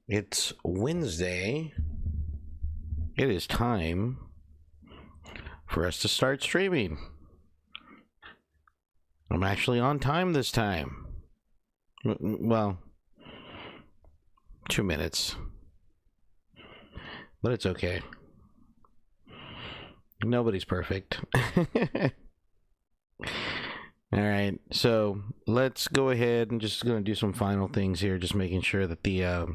It's Wednesday. It is time for us to start streaming. I'm actually on time this time. Well, 2 minutes. But it's okay. Nobody's perfect. Alright, so let's go ahead and just gonna do some final things here, just making sure that the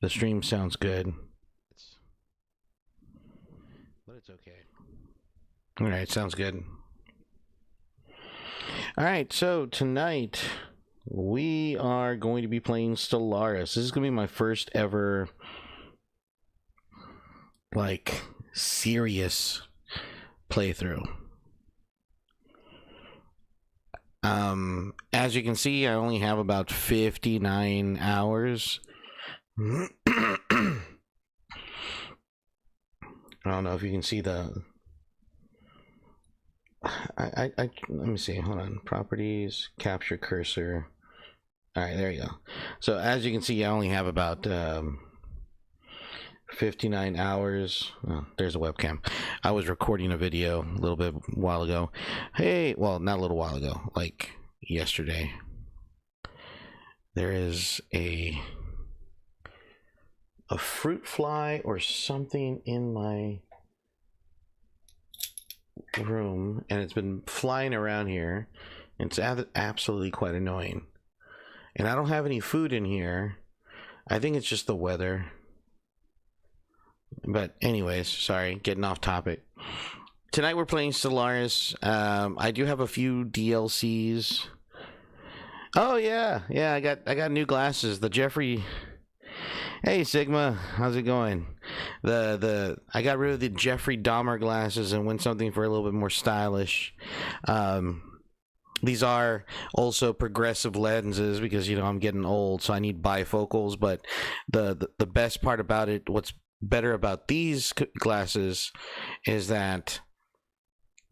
stream sounds good. But it's okay. Alright, sounds good. Alright, so tonight we are going to be playing Stellaris. This is going to be my first ever, like, serious playthrough. As you can see, I only have about 59 hours. I don't know if you can see the... let me see, hold on. Properties, capture cursor. Alright, there you go. So as you can see, I only have about 59 hours. Oh, there's a webcam. I was recording a video a little bit while ago. Hey, well, not a little while ago, like yesterday. There is a fruit fly or something in my room, and it's been flying around here. It's absolutely quite annoying, and I don't have any food in here. I think it's just the weather. But anyways, sorry, getting off topic. Tonight we're playing Stellaris. I do have a few DLCs. Oh yeah, I got new glasses. The Jeffrey. Hey Sigma, how's it going? I got rid of the Jeffrey Dahmer glasses and went something for a little bit more stylish. These are also progressive lenses because, you know, I'm getting old, so I need bifocals. But the best part about it, what's better about these glasses, is that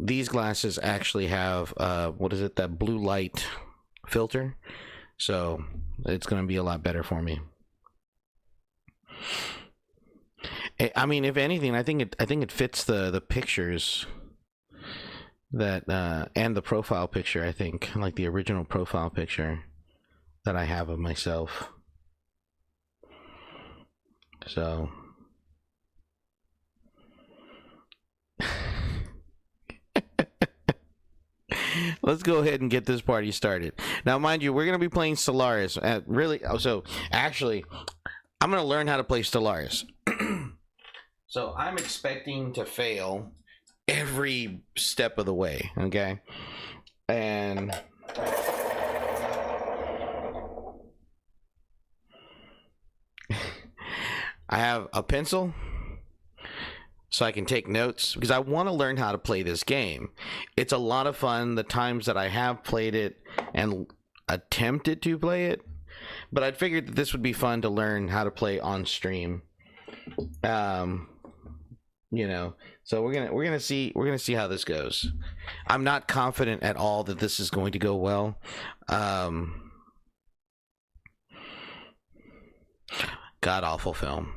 these glasses actually have what is it, that blue light filter, so it's going to be a lot better for me. I mean, if anything, I think it fits the pictures that and the profile picture. I think, like the original profile picture that I have of myself. So let's go ahead and get this party started. Now, mind you, we're going to be playing Stellaris. So actually, I'm going to learn how to play Stellaris. So I'm expecting to fail every step of the way, okay? And I have a pencil so I can take notes, because I want to learn how to play this game. It's a lot of fun the times that I have played it and attempted to play it, but I figured that this would be fun to learn how to play on stream. You know, so we're gonna see how this goes. I'm not confident at all that this is going to go well. God awful film.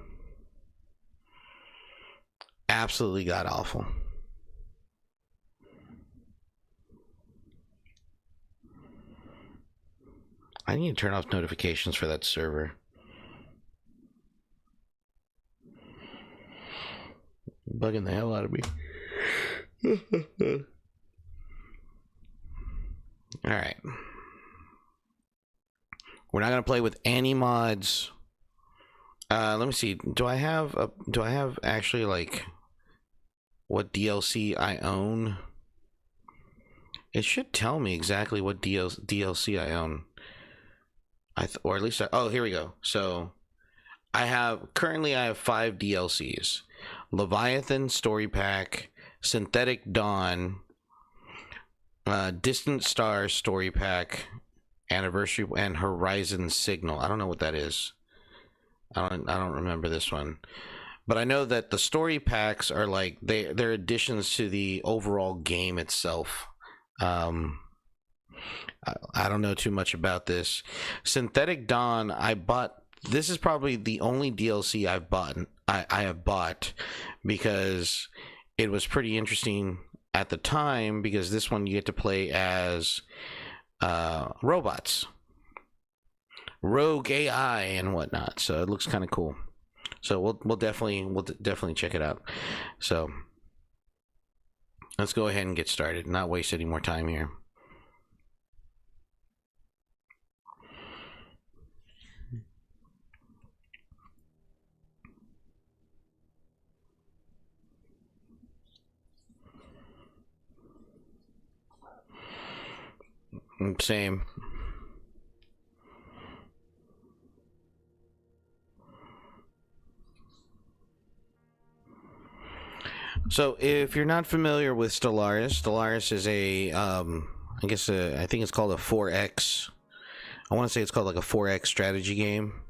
Absolutely god awful. I need to turn off notifications for that server. Bugging the hell out of me. All right, we're not gonna play with any mods. Let me see. Do I have actually, like, what DLC I own? It should tell me exactly what DLC I own. Or at least oh, here we go. So currently I have 5 DLCs. Leviathan Story Pack, Synthetic Dawn, Distant Stars Story Pack, Anniversary, and Horizon Signal. I don't know what that is. I don't remember this one. But I know that the story packs are like they're additions to the overall game itself. I don't know too much about this. Synthetic Dawn, I bought this is probably the only DLC I've bought. I have bought because it was pretty interesting at the time, because this one you get to play as robots, rogue AI and whatnot. So it looks kind of cool. So we'll definitely check it out. So let's go ahead and get started. Not waste any more time here. Same. So if you're not familiar with Stellaris is a I guess I think it's called a 4X. I want to say it's called like a 4X strategy game.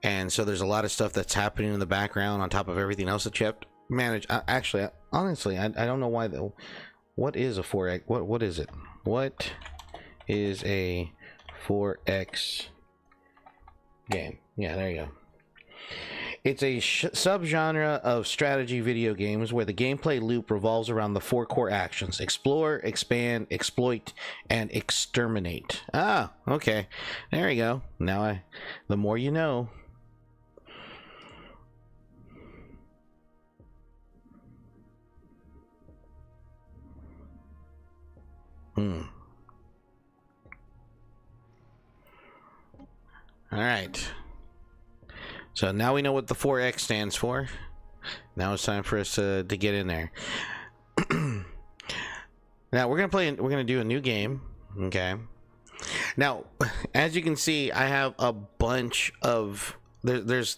And so there's a lot of stuff that's happening in the background on top of everything else that you have to manage. Actually, honestly, I don't know why though. What is a 4X? What is it? What is a 4X game? Yeah, there you go. It's a subgenre of strategy video games where the gameplay loop revolves around the 4 core actions: explore, expand, exploit, and exterminate. Ah, okay. There you go. Now the more you know. All right. So now we know what the 4X stands for. Now it's time for us to get in there. Now we're gonna do a new game. Okay. Now, as you can see, I have a bunch of there's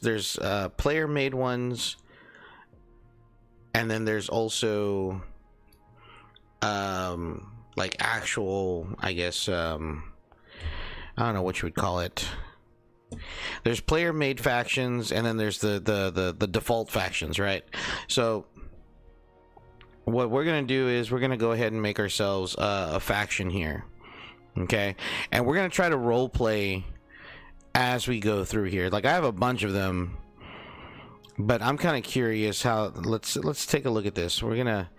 player made ones, and then there's also like actual, I guess I don't know what you would call it. There's player made factions, and then there's the default factions, right? So what we're gonna do is we're gonna go ahead and make ourselves a faction here, okay? And we're gonna try to role play as we go through here. Like, I have a bunch of them, but I'm kind of curious how. Let's take a look at this. We're gonna,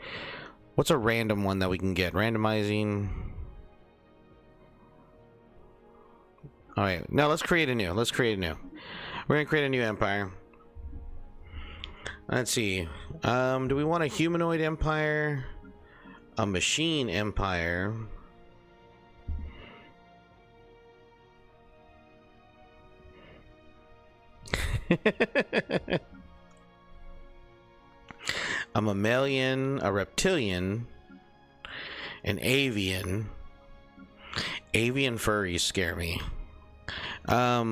what's a random one that we can get? Randomizing. All right, now let's create a new. We're gonna create a new empire. Let's see. Do we want a humanoid empire, a machine empire, a mammalian, a reptilian, an avian? Avian furries scare me. Let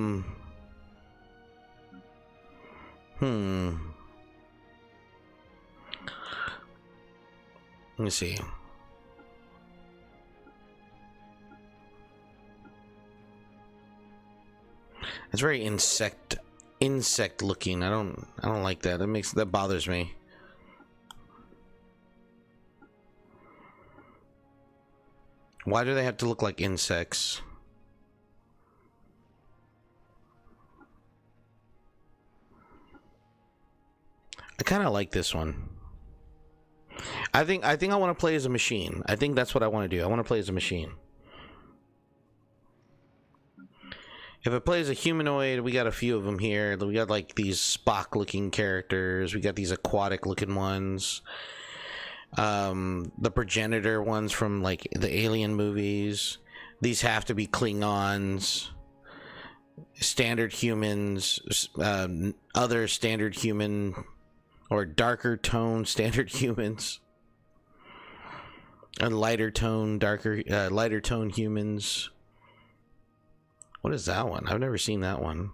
me see. It's very insect looking. I don't like that. That bothers me. Why do they have to look like insects? I kind of like this one. I think I want to play as a machine. I think that's what I want to do. I want to play as a machine. If it plays a humanoid, we got a few of them here. We got like these Spock looking characters. We got these aquatic looking ones. The progenitor ones from like the Alien movies. These have to be Klingons. Standard humans. Other standard human or darker tone standard humans. And lighter tone humans. What is that one? I've never seen that one.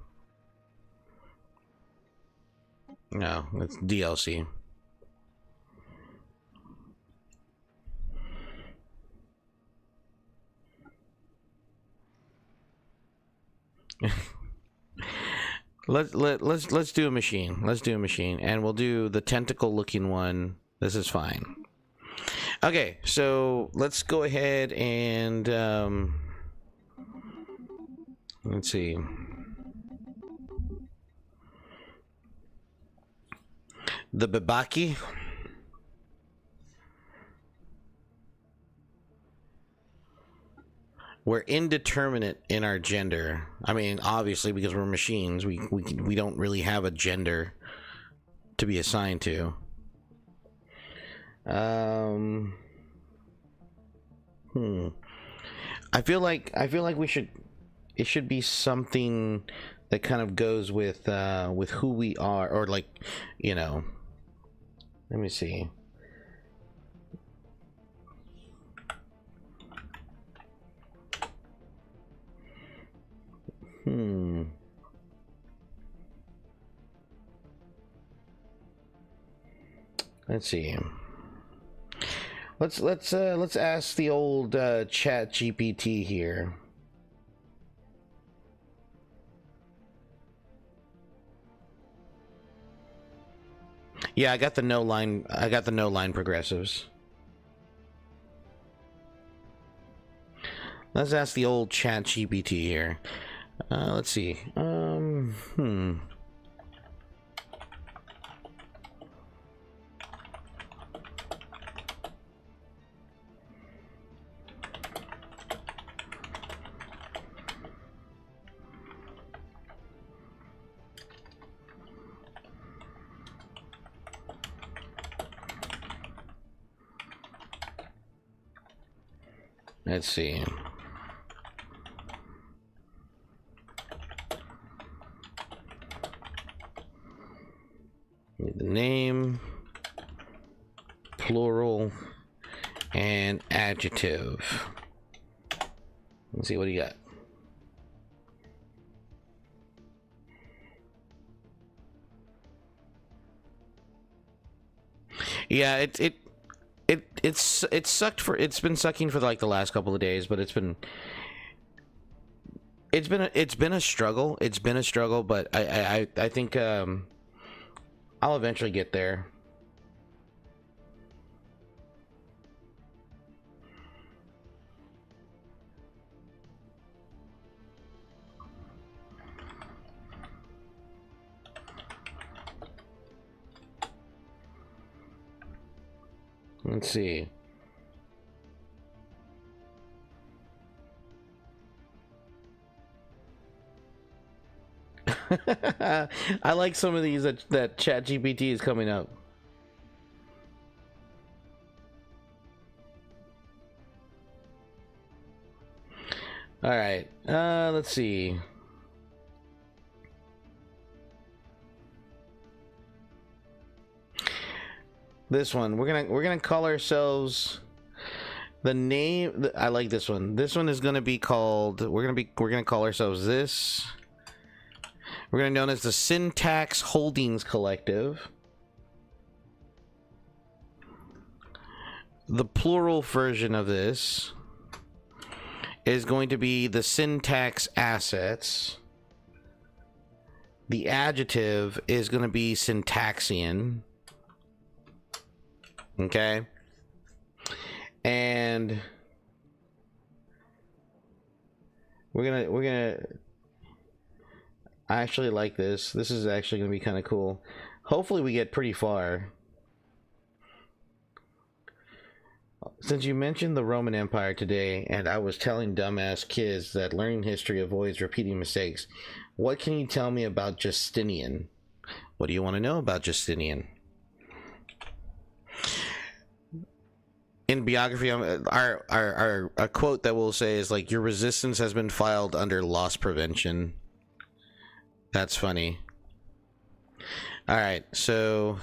No, it's DLC. Let's do a machine. Let's do a machine, and we'll do the tentacle looking one. This is fine. Okay, so let's go ahead and let's see. The Babaki. We're indeterminate in our gender. I mean, obviously, because we're machines, we don't really have a gender to be assigned to. I feel like we should. It should be something that kind of goes with who we are, or like, you know. Let me see. Let's see. Let's ask the old Chat GPT here. Yeah, I got the no line progressives. Let's ask the old Chat GPT here. Let's see. Let's see. The name, plural, and adjective. Let's see what do you got. Yeah, it's sucked for, it's been sucking for like the last couple of days, but it's been a struggle. It's been a struggle, but I think I'll eventually get there. Let's see. I like some of these that ChatGPT is coming up. All right. Let's see. This one, we're gonna call ourselves the name. I like this one. This one is gonna be called. We're gonna call ourselves this. We're gonna be known as the Syntax Holdings Collective. The plural version of this is going to be the Syntax Assets. The adjective is going to be Syntaxian. Okay. And we're gonna I actually like this. This is actually gonna be kind of cool. Hopefully we get pretty far. Since you mentioned the Roman Empire today, and I was telling dumbass kids that learning history avoids repeating mistakes, what can you tell me about Justinian? What do you want to know about Justinian? In biography, our quote that we'll say is like, your resistance has been filed under loss prevention. That's funny. All right, so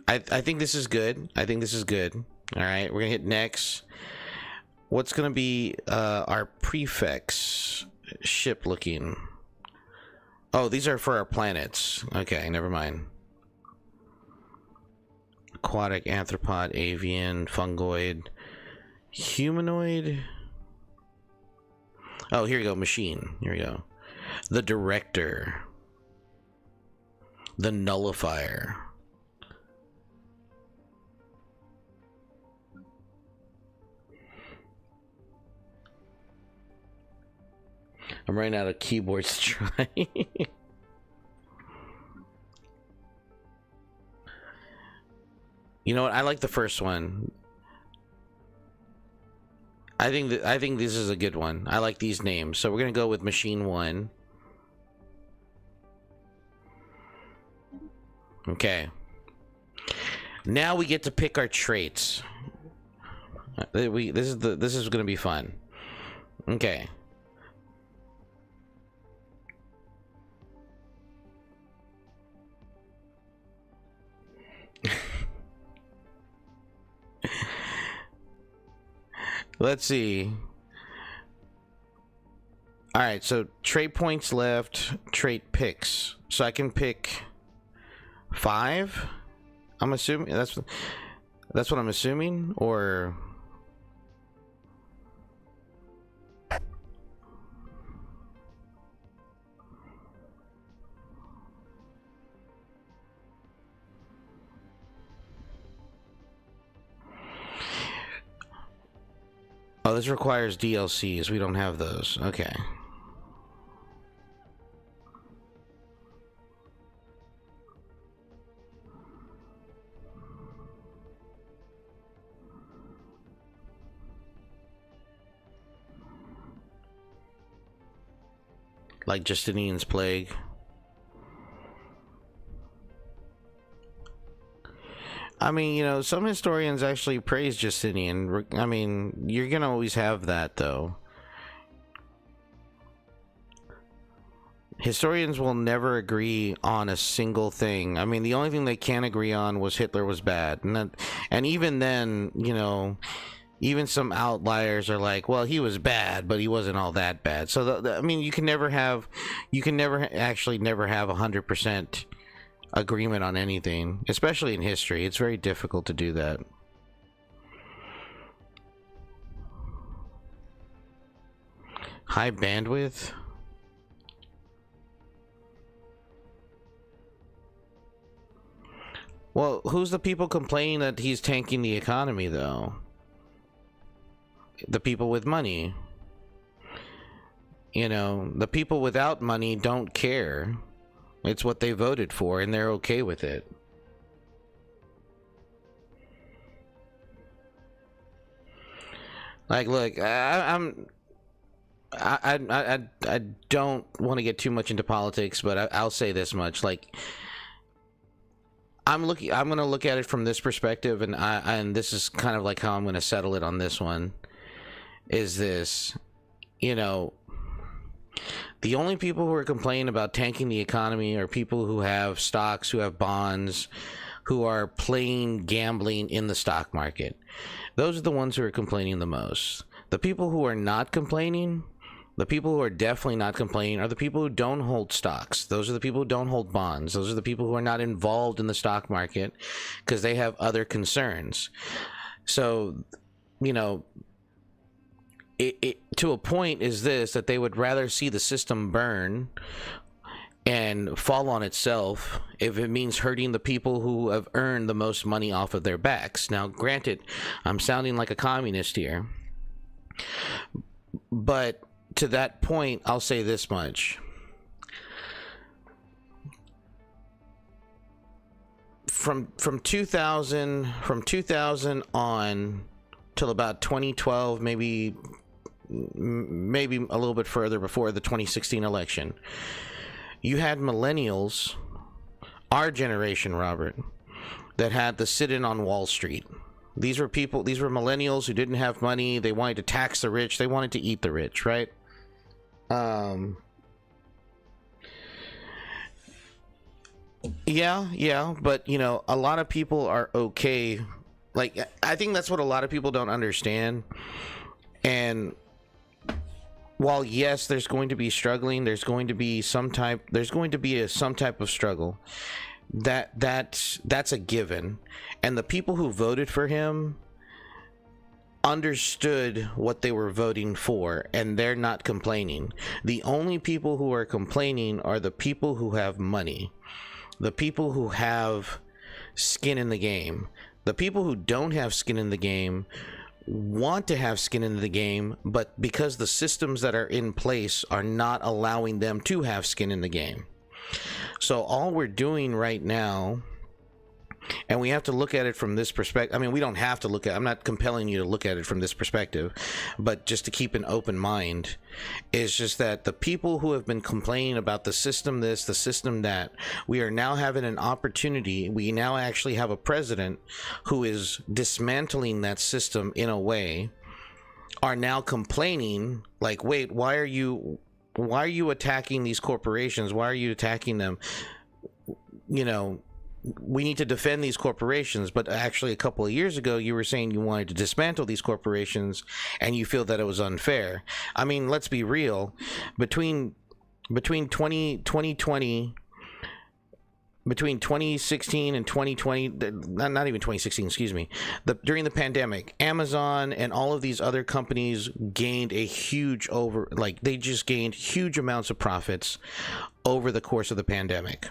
I think this is good. I think this is good. All right, we're gonna hit next. What's gonna be our prefix? Ship looking. Oh, these are for our planets. Okay, never mind. Aquatic, arthropod, avian, fungoid, humanoid. Oh, here we go. Machine. Here we go. The director. The nullifier. I'm running out of keyboards to try. You know what? I like the first one. I think this is a good one. I like these names. So we're gonna go with machine 1. Okay. Now we get to pick our traits. This is gonna be fun. Okay. Let's see. All right, so trait points left, trait picks. So I can pick 5. I'm assuming that's what I'm assuming, or oh, this requires DLCs. We don't have those. Okay. Like Justinian's plague. I mean, you know, some historians actually praise Justinian. I mean, you're gonna always have that, though. Historians will never agree on a single thing. I mean, the only thing they can agree on was Hitler was bad, and even then, you know, even some outliers are like, well, he was bad, but he wasn't all that bad. So, I mean, you can never have 100% agreement on anything, especially in history. It's very difficult to do that. High bandwidth. Well, who's the people complaining that he's tanking the economy, though? The people with money. You know, the people without money don't care. It's what they voted for, and they're okay with it. Like, look, I don't want to get too much into politics, but I'll say this much: like, I'm gonna look at it from this perspective, and this is kind of like how I'm gonna settle it on this one. Is this, you know, the only people who are complaining about tanking the economy are people who have stocks, who have bonds, who are playing gambling in the stock market. Those are the ones who are complaining the most. The people who are not complaining, the people who are definitely not complaining, are the people who don't hold stocks. Those are the people who don't hold bonds. Those are the people who are not involved in the stock market because they have other concerns. So, you know, it to a point is this, that they would rather see the system burn and fall on itself if it means hurting the people who have earned the most money off of their backs. Now, granted, I'm sounding like a communist here, but to that point, I'll say this much. From 2000 on till about 2012, maybe a little bit further before the 2016 election, you had millennials, our generation, Robert, that had to sit in on Wall Street. These were millennials who didn't have money. They wanted to tax the rich. They wanted to eat the rich, right? Yeah, but you know, a lot of people are okay. Like, I think that's what a lot of people don't understand. And while yes, there's going to be struggling, there's going to be some type of struggle. That's a given. And the people who voted for him understood what they were voting for, and they're not complaining. The only people who are complaining are the people who have money, the people who have skin in the game. The people who don't have skin in the game want to have skin in the game, but because the systems that are in place are not allowing them to have skin in the game. So all we're doing right now And we have to look at it from this perspective. I mean, we don't have to look at, I'm not compelling you to look at it from this perspective, but just to keep an open mind, is just that the people who have been complaining about the system this, the system that, we are now having an opportunity. We now actually have a president who is dismantling that system in a way, are now complaining like, wait, why are you attacking these corporations? Why are you attacking them? You know, we need to defend these corporations, but actually a couple of years ago you were saying you wanted to dismantle these corporations and you feel that it was unfair. I mean, let's be real. Between 2020, between 2016 and 2020, not even 2016, excuse me, during the pandemic, Amazon and all of these other companies gained a huge they just gained huge amounts of profits over the course of the pandemic,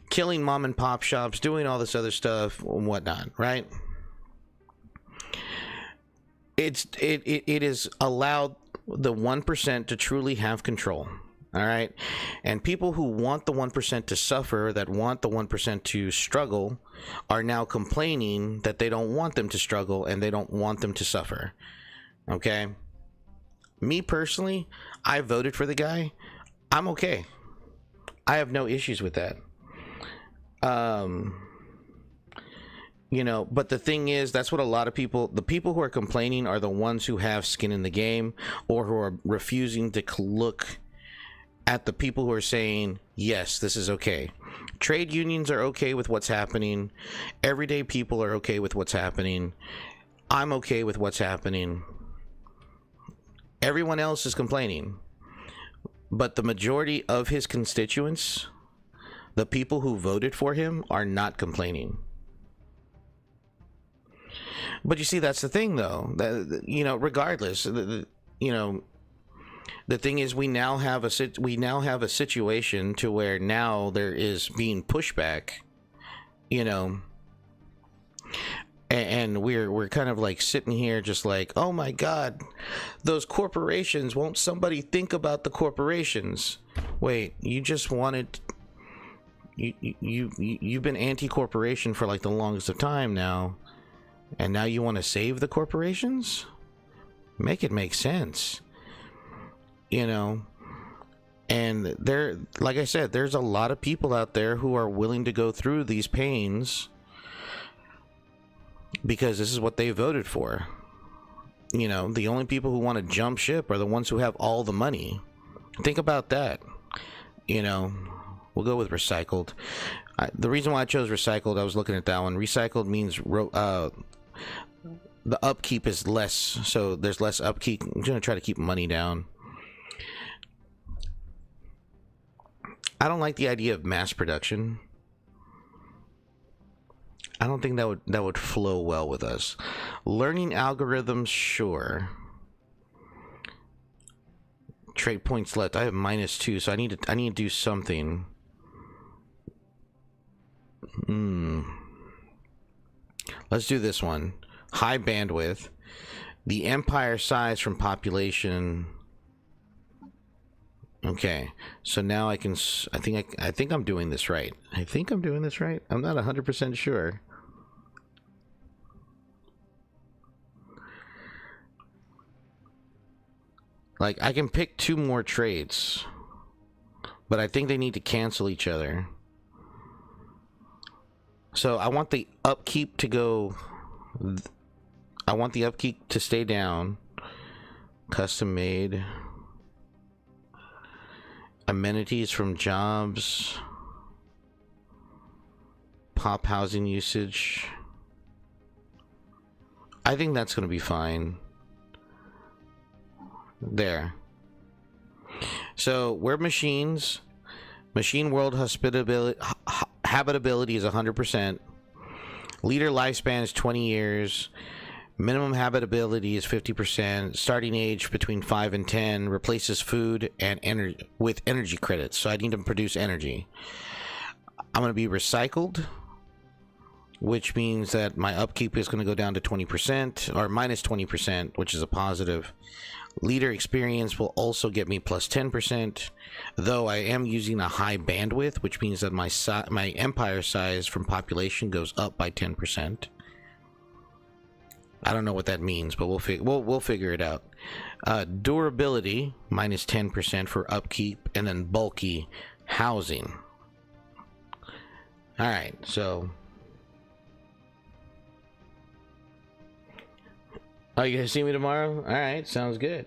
killing mom and pop shops, doing all this other stuff and whatnot, right? It is allowed the 1% to truly have control. All right. And people who want the 1% to suffer, that want the 1% to struggle, are now complaining that they don't want them to struggle and they don't want them to suffer. Okay. Me personally, I voted for the guy. I'm okay. I have no issues with that. You know, but the thing is, that's what a lot of people, the people who are complaining are the ones who have skin in the game, or who are refusing to look at the people who are saying, yes, this is okay. Trade unions are okay with what's happening. Everyday people are okay with what's happening. I'm okay with what's happening. Everyone else is complaining. But the majority of his constituents, the people who voted for him, are not complaining. But you see, that's the thing, though. That, you know, regardless, you know, the thing is, we now have a situation to where now there is being pushback, you know, and we're kind of like sitting here just like, oh my God, those corporations, won't somebody think about the corporations? Wait, you just wanted, you've been anti-corporation for like the longest of time now, and now you want to save the corporations? Make it make sense. You know, and there, like I said, there's a lot of people out there who are willing to go through these pains because this is what they voted for. You know, the only people who want to jump ship are the ones who have all the money. Think about that. You know, we'll go with recycled. The reason why I chose recycled, I was looking at that one. Recycled means the upkeep is less, so there's less upkeep. I'm going to try to keep money down. I don't like the idea of mass production. I don't think that would flow well with us. Learning algorithms, sure. Trade points left. I have -2, so I need to do something. Let's do this one. High bandwidth. The empire size from population. Okay, so now I can, I think I'm doing this right. I think I'm doing this right. I'm not 100% sure. Like, I can pick 2 more trades, but I think they need to cancel each other. So I want the upkeep to go, I want the upkeep to stay down. Custom made. Amenities from jobs. Pop housing usage. I think that's going to be fine. There. So we're machines. Machine world habitability is 100%. Leader lifespan is 20 years. Minimum habitability is 50%. Starting age between 5 and 10. Replaces food and energy with energy credits. So I need to produce energy. I'm going to be recycled. which means that my upkeep is going to go down to 20% or minus 20%, which is a positive. Leader experience will also get me plus 10%, though I am using a high bandwidth, which means that my empire size from population goes up by 10%. I don't know what that means, but we'll figure it out. Durability minus 10% for upkeep, and then bulky housing. All right, so. Oh, you gonna see me tomorrow? All right, sounds good.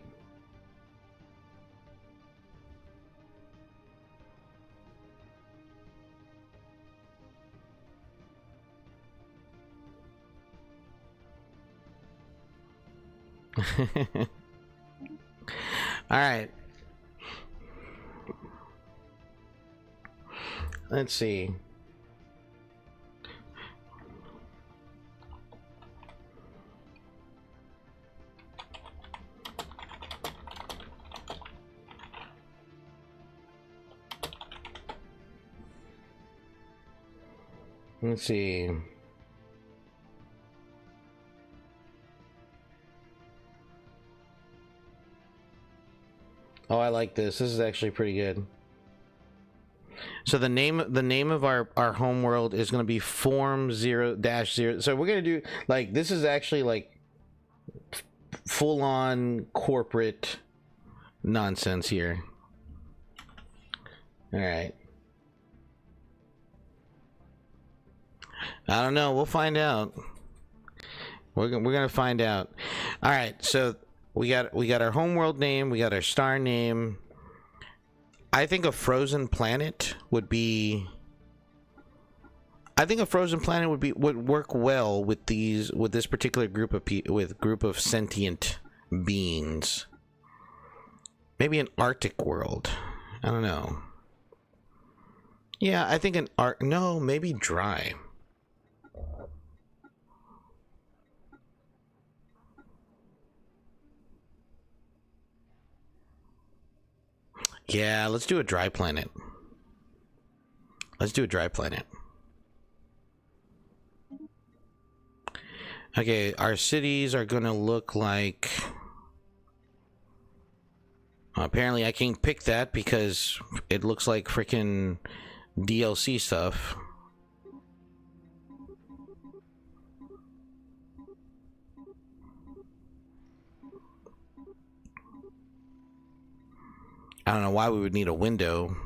All right. Let's see. Let's see. Oh, I like this. This is actually pretty good. So the name of our home world is going to be Form 0-0. So we're going to do like, this is actually like full on corporate nonsense here. All right. I don't know. We'll find out. We're gonna find out. All right. So we got our homeworld name. We got our star name. I think a frozen planet would be. I think a frozen planet would work well with this particular group of sentient beings. Maybe an Arctic world. I don't know. Yeah, I think no, maybe dry. Yeah, let's do a dry planet. Let's do a dry planet. Okay, our cities are gonna look like... Apparently I can't pick that because it looks like freaking DLC stuff. I don't know why we would need a window.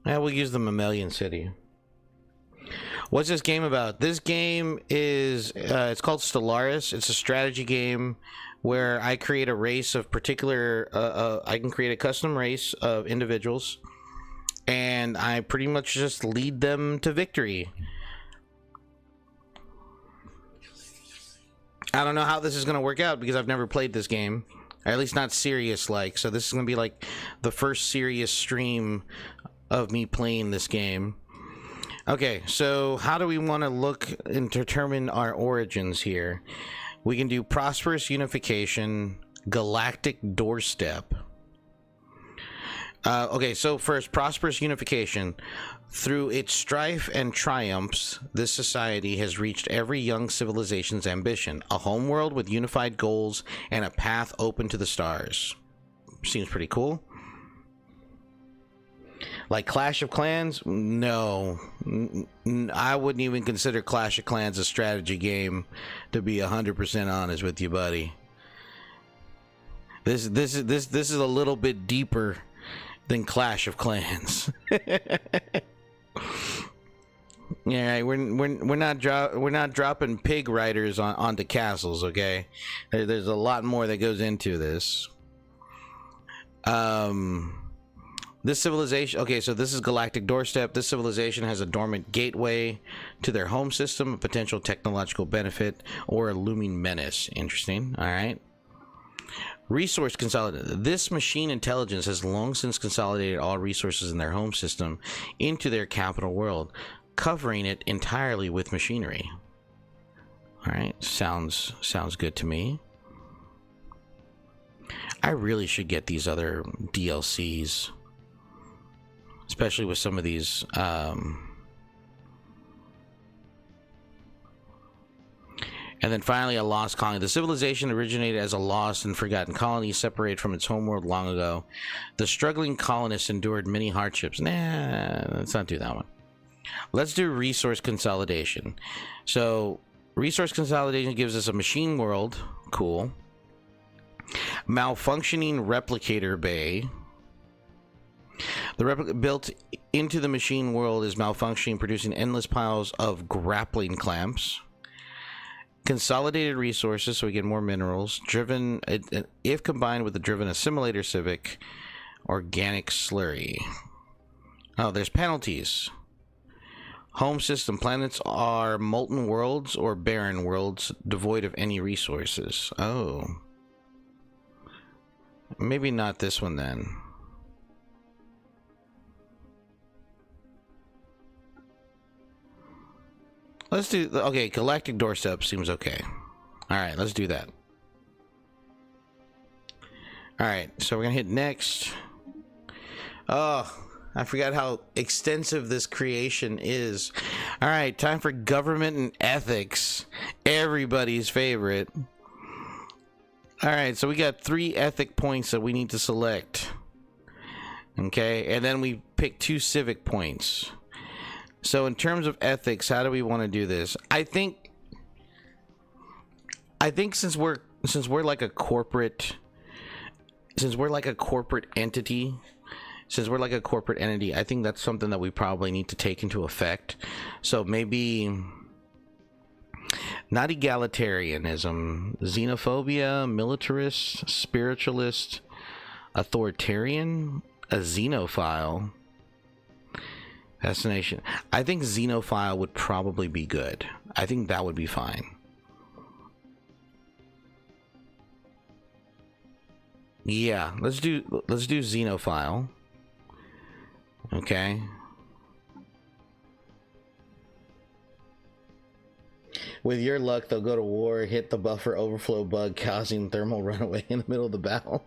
Yeah, we'll use the Mammalian City. What's this game about? This game is, it's called Stellaris. It's a strategy game where I create a race of particular, I can create a custom race of individuals. And I pretty much just lead them to victory. I don't know how this is going to work out because I've never played this game. Or at least not serious like. So this is going to be like the first serious stream of me playing this game. Okay, so how do we want to look and determine our origins here? We can do prosperous unification, galactic doorstep. Okay, so first, prosperous unification. Through its strife and triumphs, this society has reached every young civilization's ambition. A homeworld with unified goals and a path open to the stars. Seems pretty cool. Like Clash of Clans? No. I wouldn't even consider Clash of Clans a strategy game, to be 100% honest with you, buddy. This is a little bit deeper than Clash of Clans. Yeah, we're not dropping pig riders onto castles, okay? There's a lot more that goes into this. This civilization, okay, so this is Galactic Doorstep. This civilization has a dormant gateway to their home system, a potential technological benefit, or a looming menace. Interesting. All right. Resource consolidation. This machine intelligence has long since consolidated all resources in their home system into their capital world, covering it entirely with machinery. All right, sounds good to me. I really should get these other DLCs, especially with some of these. And then finally, a lost colony. The civilization originated as a lost and forgotten colony separated from its homeworld long ago. The struggling colonists endured many hardships. Nah, let's not do that one. Let's do resource consolidation. So, resource consolidation gives us a machine world. Cool. Malfunctioning replicator bay. The replica built into the machine world is malfunctioning, producing endless piles of grappling clamps. Consolidated resources, so we get more minerals. Driven, if combined with the driven assimilator civic, organic slurry. Oh, there's penalties. Home system planets are molten worlds or barren worlds devoid of any resources. Oh. Maybe not this one then. Let's do, okay, galactic doorstep seems okay. Alright, let's do that. Alright, so we're gonna hit next. Oh, I forgot how extensive this creation is. Alright, time for government and ethics. Everybody's favorite. Alright, so we got 3 ethic points that we need to select. Okay, and then we pick 2 civic points. So in terms of ethics, how do we want to do this? I think since we're like a corporate entity, I think that's something that we probably need to take into effect. So maybe not egalitarianism, xenophobia, militarist, spiritualist, authoritarian, a xenophile. Fascination. I think xenophile would probably be good. I think that would be fine. Yeah, let's do xenophile. Okay. With your luck, they'll go to war, hit the buffer overflow bug, causing thermal runaway in the middle of the battle.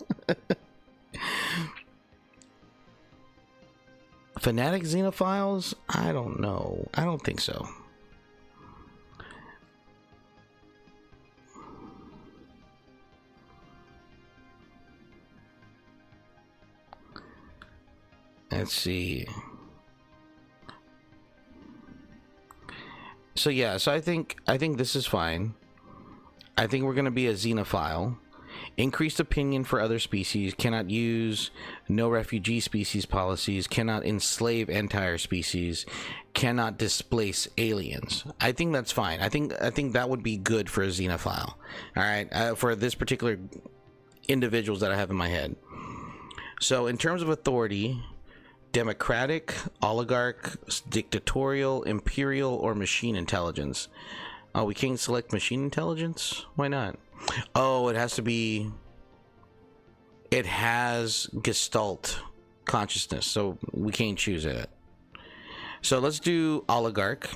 Fanatic xenophiles? I don't know. I don't think so. Let's see. So yeah, so I think this is fine. I think we're going to be a xenophile. Increased opinion for other species, cannot use no refugee species policies, cannot enslave entire species, cannot displace aliens. I think that's fine. I think that would be good for a xenophile. All right, for this particular individuals that I have in my head. So in terms of authority, democratic, oligarch, dictatorial, imperial, or machine intelligence. Oh, we can't select machine intelligence? Why not? Oh, it has to be... It has Gestalt consciousness, so we can't choose it. So let's do oligarch.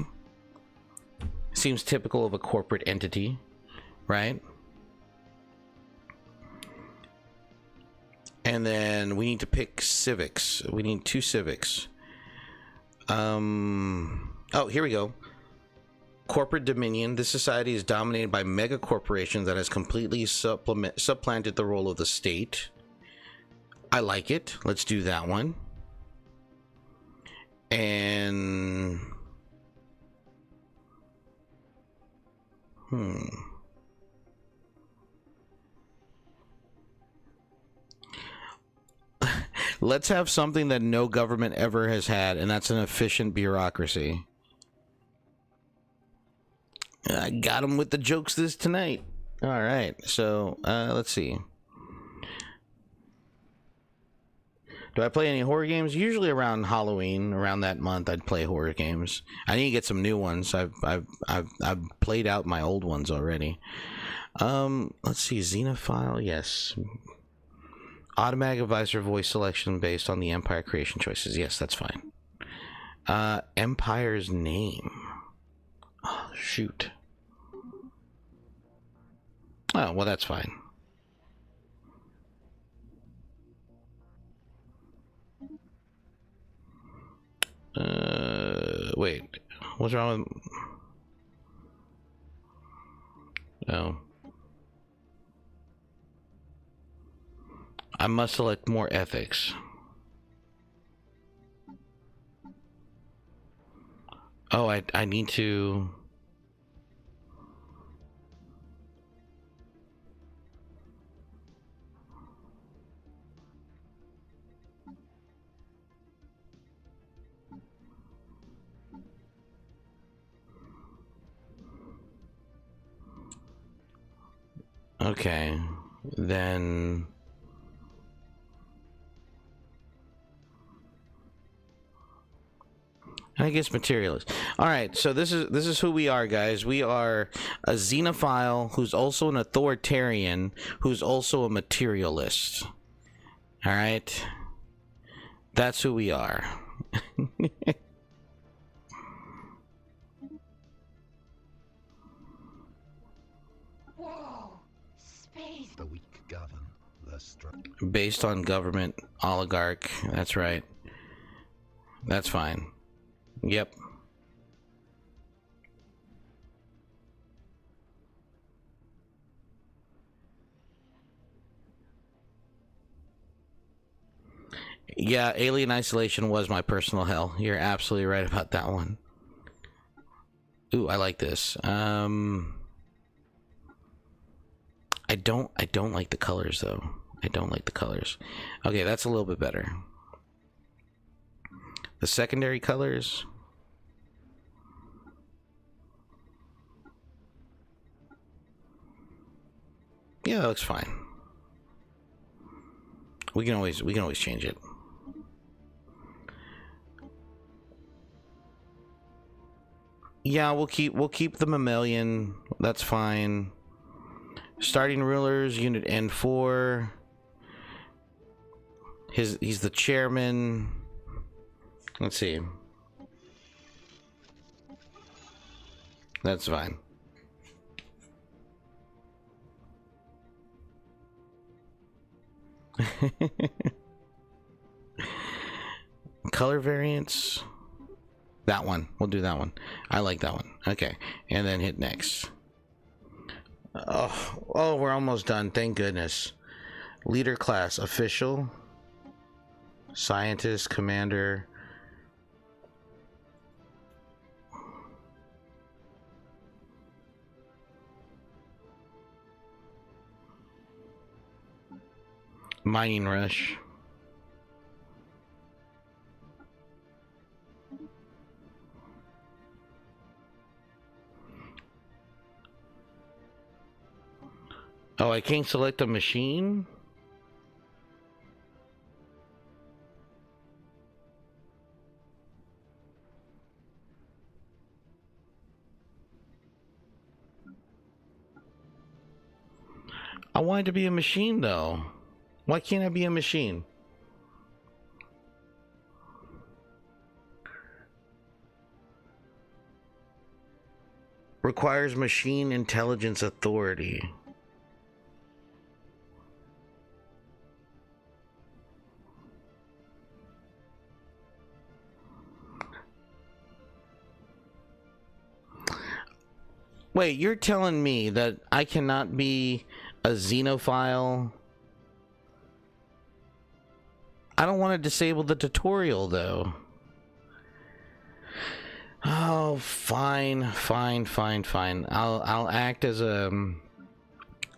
Seems typical of a corporate entity, right? And then we need to pick civics. We need 2 civics. Oh, here we go. Corporate dominion. This society is dominated by mega corporations that has completely supplanted the role of the state. I like it. Let's do that one. And let's have something that no government ever has had, and that's an efficient bureaucracy. I got him with the jokes this tonight. All right, so let's see. Do I play any horror games? Usually around Halloween, around that month, I'd play horror games. I need to get some new ones. I've played out my old ones already. Let's see, Xenophile, yes. Automatic advisor voice selection based on the Empire creation choices. Yes, that's fine. Empire's name. Oh, shoot. Oh, well, that's fine. Wait. What's wrong with... Oh. I must select more ethics. Oh, I need to... Okay, then... I guess materialist. All right, so this is who we are, guys. We are a xenophile who's also an authoritarian, who's also a materialist. All right, that's who we are. The weak govern, the strong. Based on government oligarch. That's right. That's fine. Yep. Yeah, Alien Isolation was my personal hell. You're absolutely right about that one. Ooh, I like this. I don't like the colors though. I don't like the colors. Okay, that's a little bit better. The secondary colors. Yeah, that looks fine. We can always change it. Yeah, we'll keep the mammalian. That's fine. Starting rulers, unit N4. He's the chairman. Let's see. That's fine. Color variants. That one. We'll do that one. I like that one. Okay. And then hit next. Oh, we're almost done. Thank goodness. Leader class. Official. Scientist. Commander. Mining rush. Oh, I can't select a machine? I wanted to be a machine though. Why can't I be a machine? Requires machine intelligence authority. Wait, you're telling me that I cannot be a xenophile? I don't want to disable the tutorial though. Oh, fine. I'll act as a...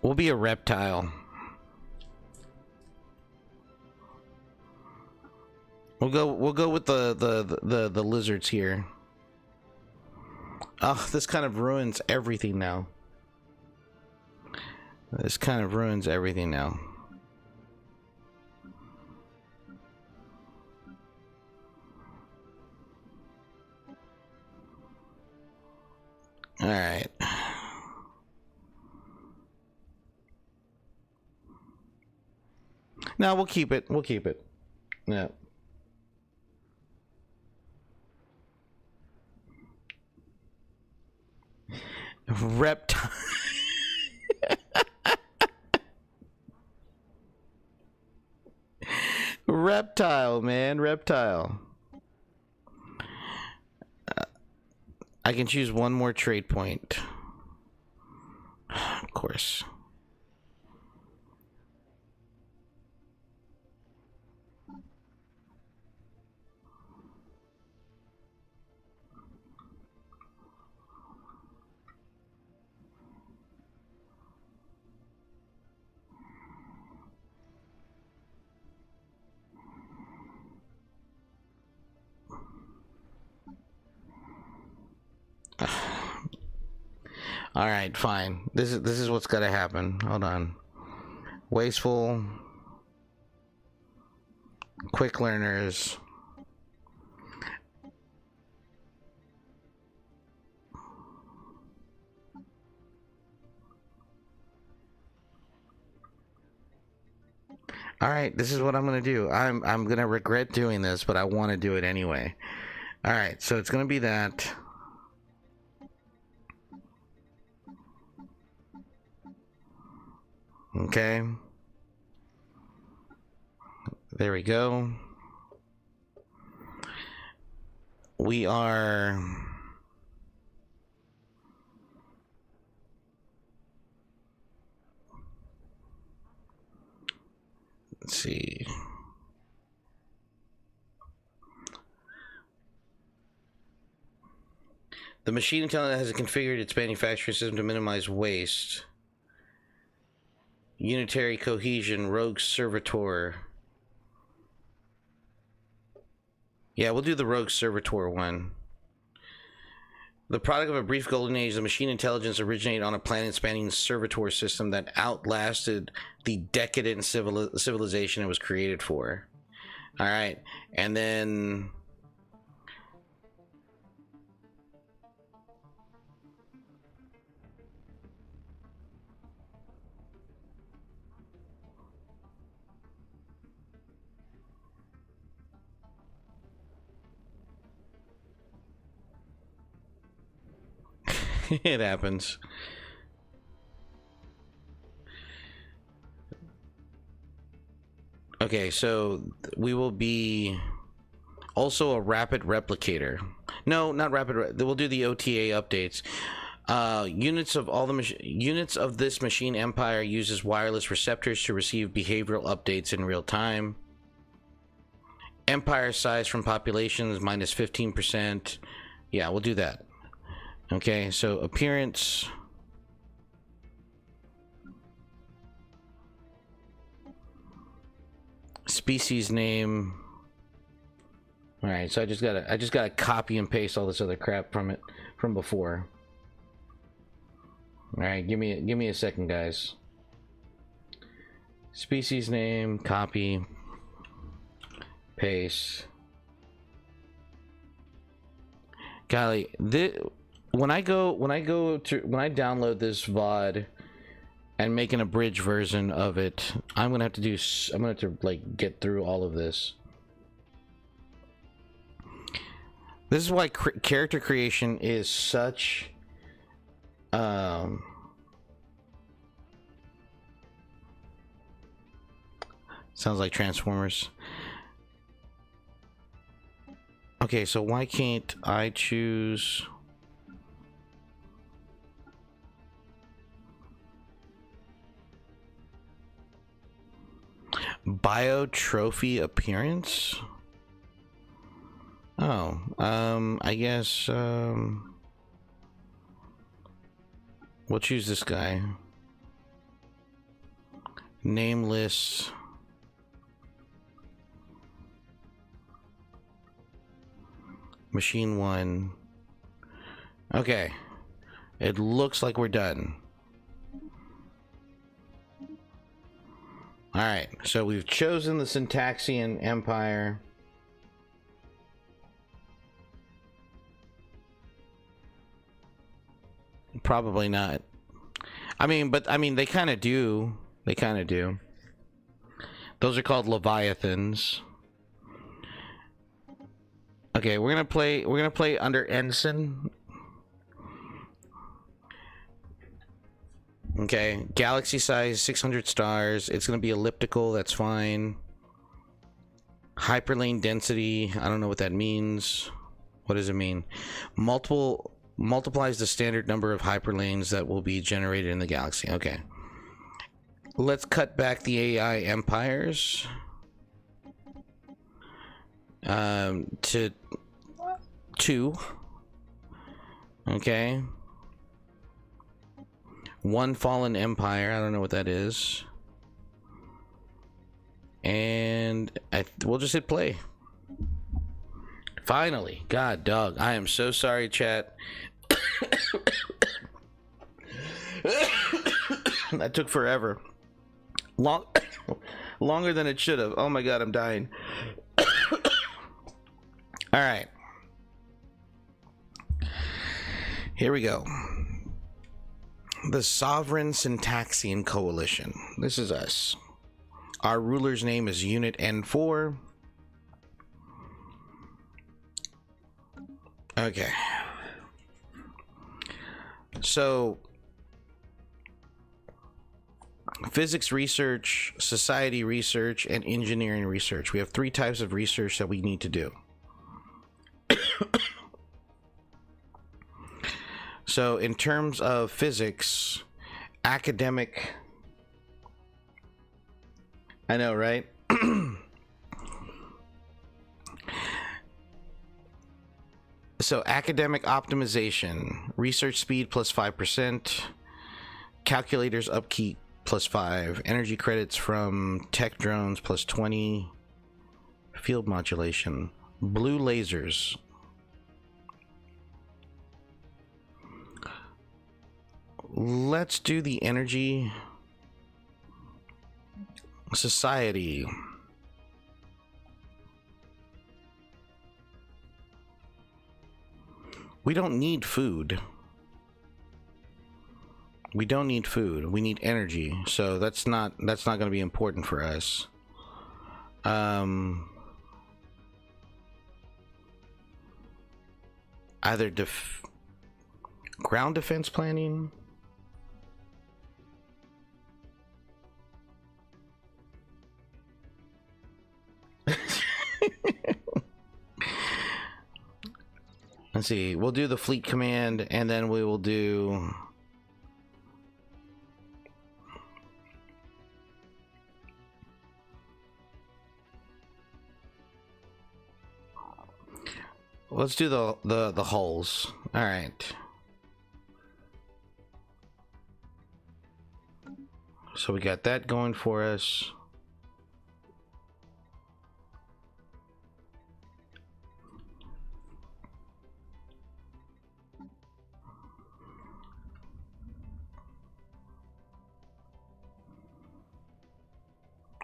We'll be a reptile. We'll go with the lizards here. Oh, this kind of ruins everything now. This kind of ruins everything now. All right. No, we'll keep it. We'll keep it. Yeah. Reptile. Reptile, man, reptile. I can choose one more trade point. Of course. All right, fine. This is what's got to happen. Hold on. Wasteful. Quick learners. All right, this is what I'm gonna do. I'm gonna regret doing this, but I want to do it anyway. All right, so it's gonna be that. Okay. There we go. We are. Let's see. The machine intelligence has configured its manufacturing system to minimize waste. Unitary cohesion, rogue servitor. Yeah, we'll do the rogue servitor one. The product of a brief golden age, the machine intelligence originated on a planet spanning the servitor system that outlasted the decadent civilization it was created for. All right, and then it happens. Okay, so we will be also a rapid replicator. No, not rapid. We'll do the OTA updates. Units of this machine empire uses wireless receptors to receive behavioral updates in real time. Empire size from population is minus 15%. Yeah, we'll do that. Okay, so appearance. Species name. All right, so I just gotta copy and paste all this other crap from before. All right, give me a second, guys. Species name, copy, paste. Golly, when I download this VOD and make an abridged version of it, I'm gonna have to like get through all of this. This is why character creation is such sounds like Transformers. Okay, so why can't I choose biotrophy appearance? Oh, I guess we'll choose this guy. Nameless. Machine 1. Okay. It looks like we're done. Alright, so we've chosen the Syntaxian Empire. Probably not. I mean, they kind of do. They kind of do. Those are called Leviathans. Okay, we're gonna play under Ensign. Okay, galaxy size 600 stars. It's gonna be elliptical. That's fine. Hyperlane density, I don't know what that means. What does it mean? Multiplies the standard number of hyperlanes that will be generated in the galaxy. Okay. Let's cut back the AI empires to 2. Okay. 1 fallen empire. I don't know what that is. And we'll just hit play. Finally. God, dog. I am so sorry, chat. That took forever. Longer than it should have. Oh my god, I'm dying. All right. Here we go. The Sovereign Syntaxian Coalition. This is us. Our ruler's name is Unit N4. Okay. So, physics research, society research, and engineering research. We have 3 types of research that we need to do. So, in terms of physics, academic... I know, right? So, academic optimization, research speed plus 5%, calculators upkeep plus 5, energy credits from tech drones plus 20, field modulation, blue lasers. Let's do the energy society. We don't need food. We don't need food. We need energy. So that's not going to be important for us. Either ground defense planning. Let's see, we'll do the fleet command, and then we will do... Let's do the hulls. All right. So we got that going for us.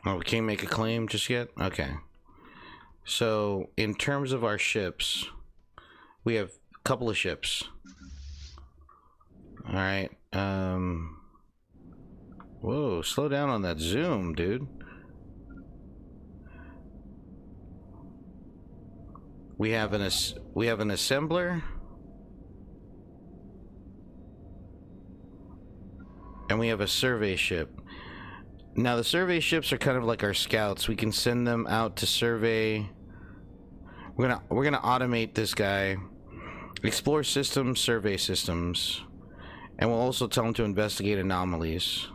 Oh, we can't make a claim just yet? Okay. So, in terms of our ships, we have a couple of ships. Alright, whoa, slow down on that zoom, dude. We have an assembler. And we have a survey ship. Now, the survey ships are kind of like our scouts. We can send them out to survey. We're gonna automate this guy. Explore systems, survey systems. And we'll also tell him to investigate anomalies.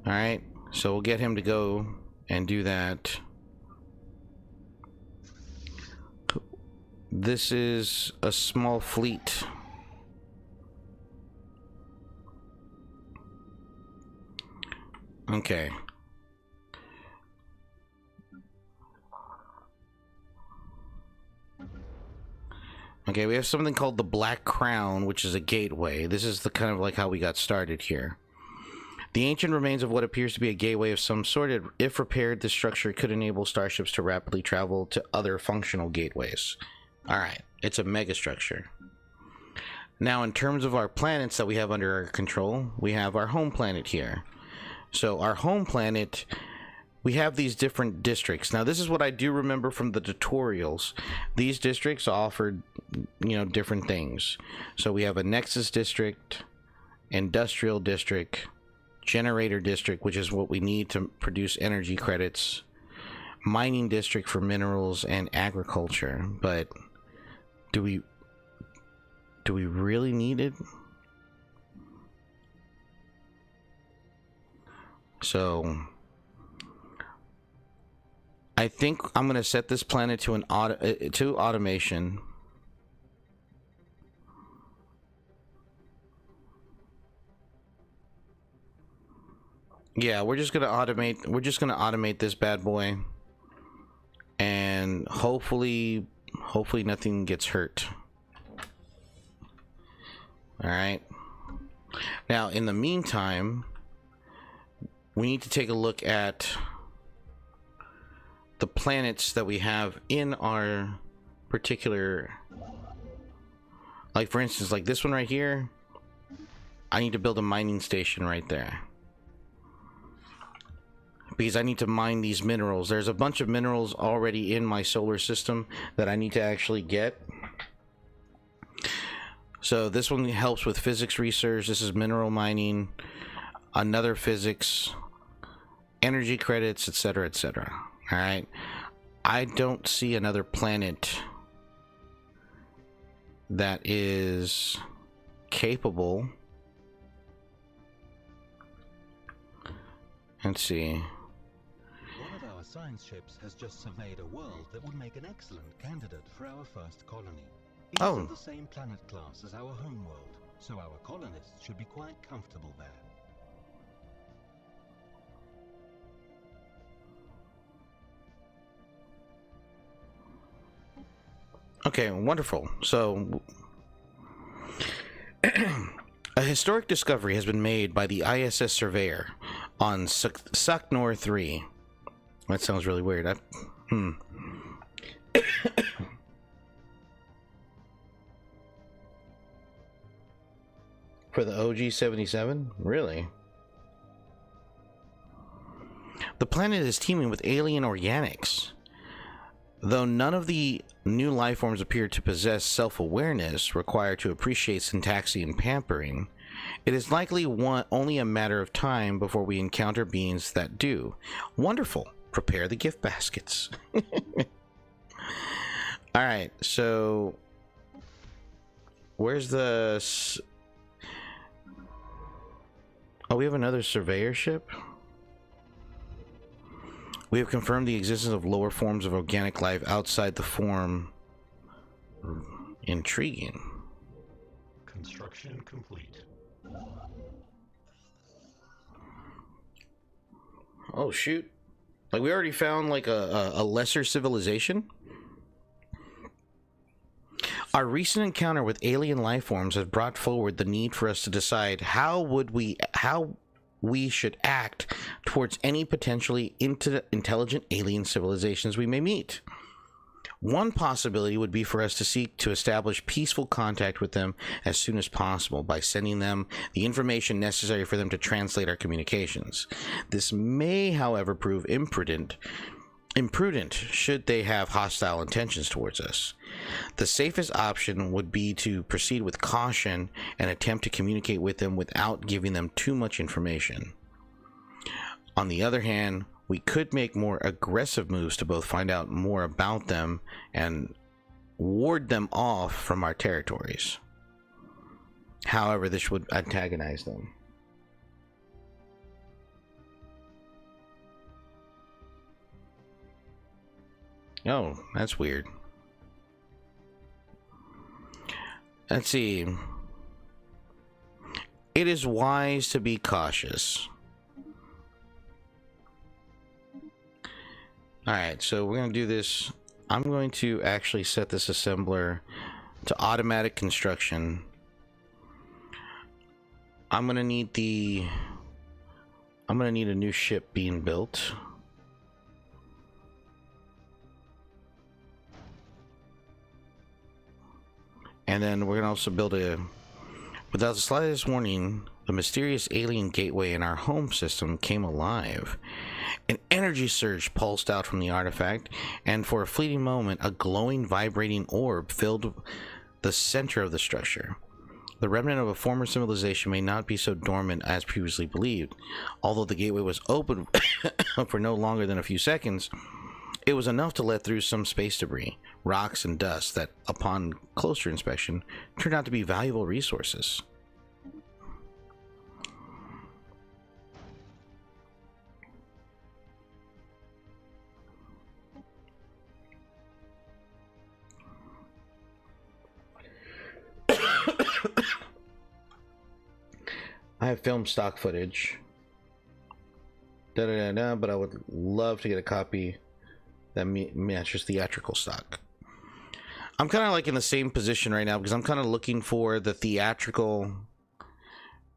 Alright, so we'll get him to go and do that. This is a small fleet. Okay. Okay, we have something called the Black Crown, which is a gateway. This is the kind of like how we got started here. The ancient remains of what appears to be a gateway of some sort. If repaired, this structure could enable starships to rapidly travel to other functional gateways. Alright, it's a megastructure. Now, in terms of our planets that we have under our control, we have our home planet here. So our home planet, we have these different districts. Now, this is what I do remember from the tutorials. These districts offered, you know, different things. So we have a Nexus district, Industrial district, Generator district, which is what we need to produce energy credits. mining district for minerals and agriculture, but do we really need it? So I think I'm going to set this planet to automation. Yeah, we're just going to automate this bad boy, and hopefully nothing gets hurt. All right. Now, in the meantime, we need to take a look at the planets that we have in our particular, like for instance, like this one right here. I need to build a mining station right there, because I need to mine these minerals. There's a bunch of minerals already in my solar system that I need to actually get. So this one helps with physics research. This is mineral mining, another physics, energy credits, etc., etc. All right. I don't see another planet that is capable. Let's see. One of our science ships has just surveyed a world that would make an excellent candidate for our first colony. It is of the same planet class as our home world, so our colonists should be quite comfortable there. Okay, wonderful. So a historic discovery has been made by the ISS Surveyor on Saknor 3. That sounds really weird. For the OG-77? Really? The planet is teeming with alien organics. Though none of the new life forms appear to possess self-awareness required to appreciate syntaxi and pampering, it is likely only a matter of time before we encounter beings that do. Wonderful. Prepare the gift baskets. Alright, so where's the... Oh, we have another surveyor ship? We have confirmed the existence of lower forms of organic life outside the form. Intriguing. Construction complete. Oh, shoot. Like, we already found, like, a lesser civilization? Our recent encounter with alien life forms has brought forward the need for us to decide how we should act towards any potentially intelligent alien civilizations we may meet. One possibility would be for us to seek to establish peaceful contact with them as soon as possible by sending them the information necessary for them to translate our communications. This may, however, prove imprudent should they have hostile intentions towards us. The safest option would be to proceed with caution and attempt to communicate with them without giving them too much information. On the other hand, we could make more aggressive moves to both find out more about them and ward them off from our territories. However, this would antagonize them. Oh, that's weird. Let's see. It is wise to be cautious. Alright, so we're going to do this. I'm going to actually set this assembler to automatic construction. I'm going to need a new ship being built. And then we're going to also build without the slightest warning, the mysterious alien gateway in our home system came alive. An energy surge pulsed out from the artifact, and for a fleeting moment, a glowing, vibrating orb filled the center of the structure. The remnant of a former civilization may not be so dormant as previously believed. Although the gateway was open for no longer than a few seconds, It was enough to let through some space debris, rocks, and dust that, upon closer inspection, turned out to be valuable resources. I have filmed stock footage. But I would love to get a copy that matches theatrical stock. I'm kind of like in the same position right now because I'm kind of looking for the theatrical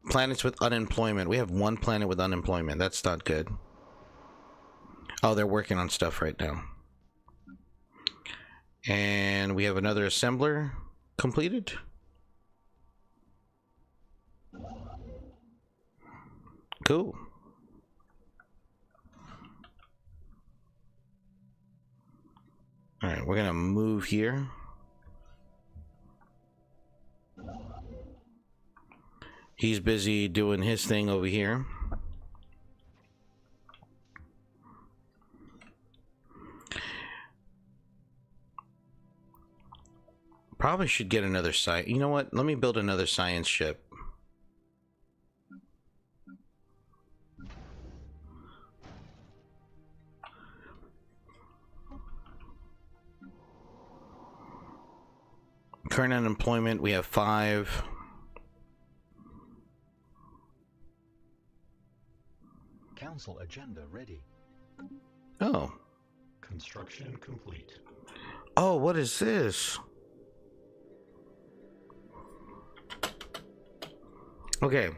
planets with unemployment. We have one planet with unemployment. That's not good. Oh, they're working on stuff right now. And we have another assembler completed. Cool. All right, we're gonna move here. He's busy doing his thing over here. Probably should get another site. You know what? Let me build another science ship. Current unemployment, we have 5. Council agenda ready. Oh. Construction complete. Oh, what is this? Okay.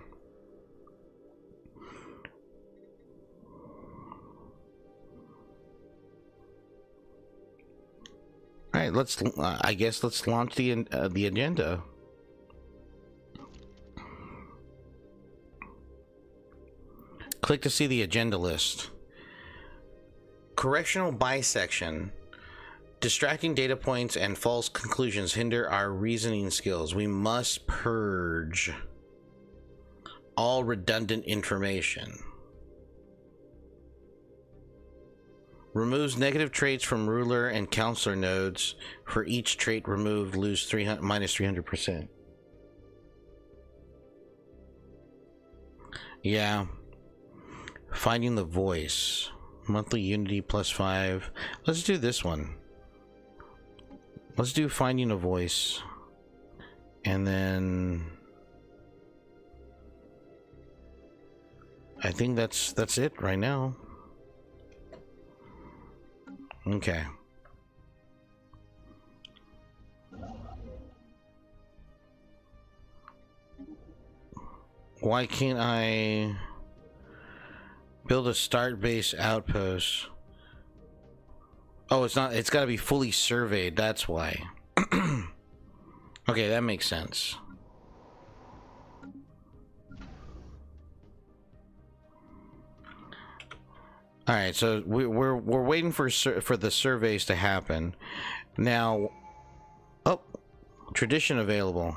All right, let's. I guess let's launch the agenda. Click to see the agenda list. Correctional bisection. Distracting data points and false conclusions hinder our reasoning skills. We must purge all redundant information. Removes negative traits from ruler and counselor nodes. For each trait removed, lose minus 300%. Yeah. Finding the voice. Monthly unity +5. Let's do this one. Let's do finding a voice. And then I think that's it right now. Okay. Why can't I build a start base outpost? Oh, it's not. It's got to be fully surveyed. That's why. Okay, that makes sense. All right, so we're waiting for the surveys to happen. Now, oh, tradition available.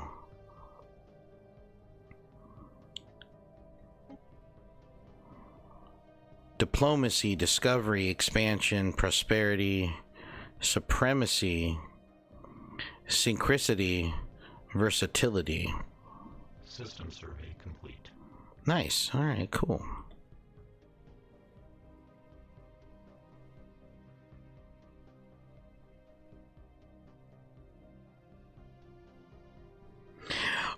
Diplomacy, discovery, expansion, prosperity, supremacy, synchronicity, versatility. System survey complete. Nice. All right, cool.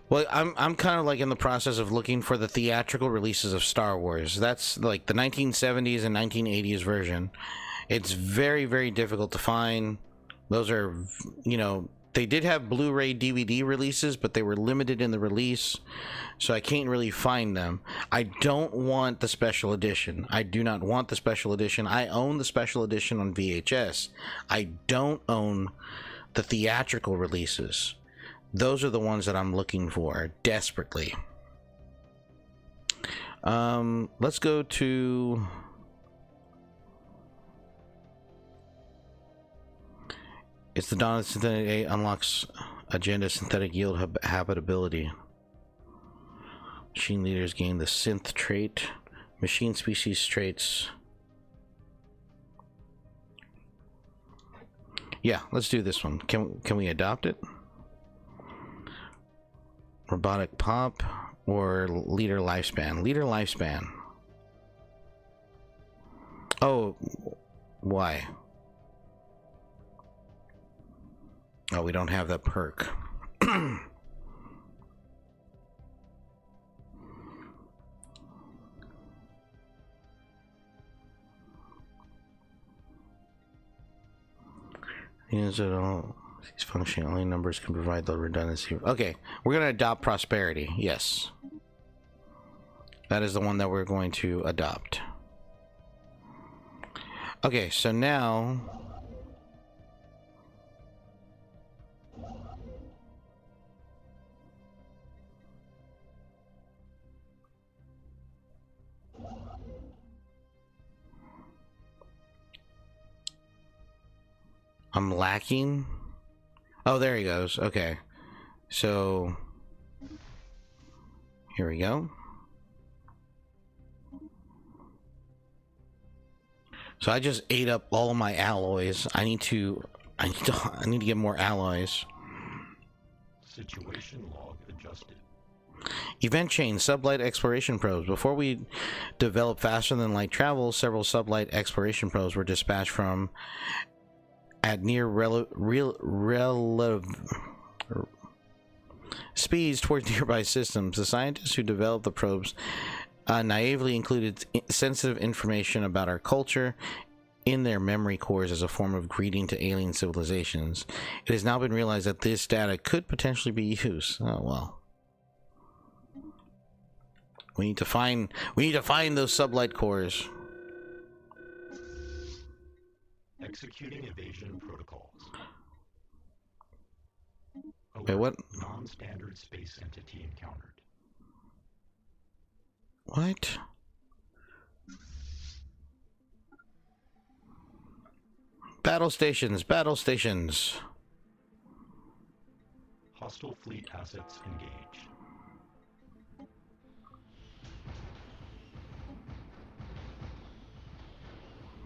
Well, I'm kind of like in the process of looking for the theatrical releases of Star Wars. That's like the 1970s and 1980s version. It's very, very difficult to find. Those are, you know, they did have Blu-ray DVD releases, but they were limited in the release, so I can't really find them. I don't want the special edition. I do not want the special edition. I own the special edition on VHS. I don't own the theatrical releases. Those are the ones that I'm looking for desperately. Let's go to it's the dawn of synthetic 8 unlocks agenda synthetic yield habitability. Machine leaders gain the synth trait. Machine species traits. Yeah, let's do this one. Can we adopt it? Robotic pop or leader lifespan? Leader lifespan. Oh, why? Oh, we don't have that perk. Is it all? These functioning only numbers can provide the redundancy. Okay, we're gonna adopt prosperity. Yes, that is the one that we're going to adopt. Okay, so now I'm lacking. Oh, there he goes. Okay, so here we go. So I just ate up all of my alloys. I need to get more alloys. Situation log adjusted. Event chain, sublight exploration probes. Before we develop faster than light travel, several sublight exploration probes were dispatched from at near relative speeds towards nearby systems. The scientists who developed the probes naively included sensitive information about our culture in their memory cores as a form of greeting to alien civilizations. It has now been realized that this data could potentially be used. Oh well. We need to find those sublight cores. Executing evasion protocols. Wait, what? Non-standard space entity encountered. What? Battle stations, battle stations. Hostile fleet assets engaged.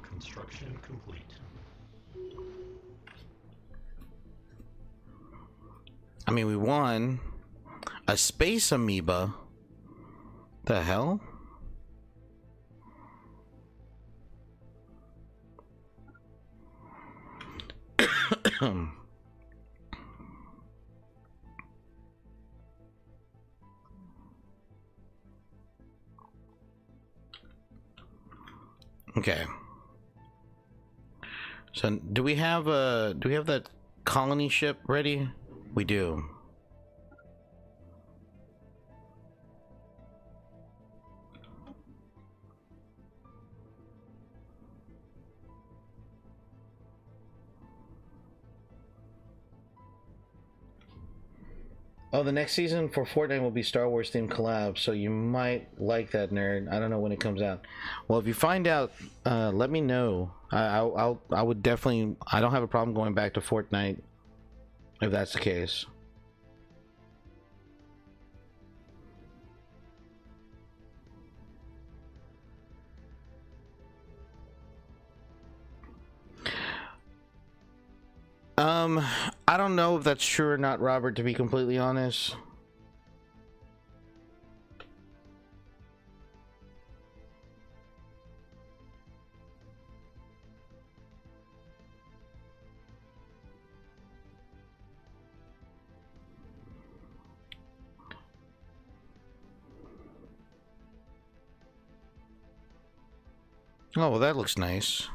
Construction complete. I mean, we won a space amoeba. The hell? Okay. So do we have that colony ship ready? We do. Oh, the next season for Fortnite will be Star Wars themed collab, so you might like that, nerd. I don't know when it comes out. Well, if you find out, let me know. I would definitely. I don't have a problem going back to Fortnite if that's the case. I don't know if that's true or not, Robert, to be completely honest. Oh, well, that looks nice.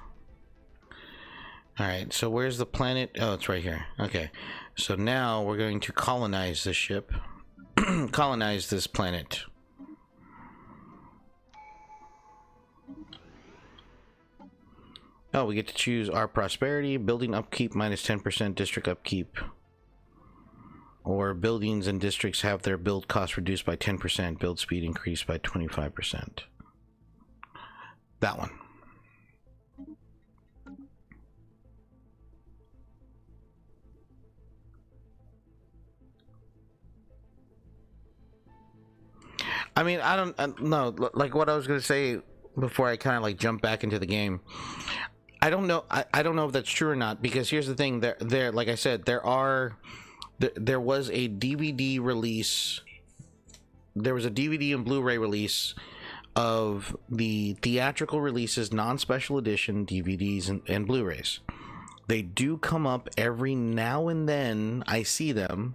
Alright, so where's the planet? Oh, it's right here. Okay, so now we're going to colonize this ship. Colonize this planet. Oh, we get to choose our prosperity, building upkeep minus 10%, district upkeep. Or buildings and districts have their build cost reduced by 10%, build speed increased by 25%. That one. I mean, I don't know, like what I was gonna say before I kind of like jump back into the game. I don't know. I don't know if that's true or not, because here's the thing. There, like I said, there was a DVD release. There was a DVD and Blu-ray release of the theatrical releases, non-special edition DVDs and Blu-rays. They do come up every now and then. I see them.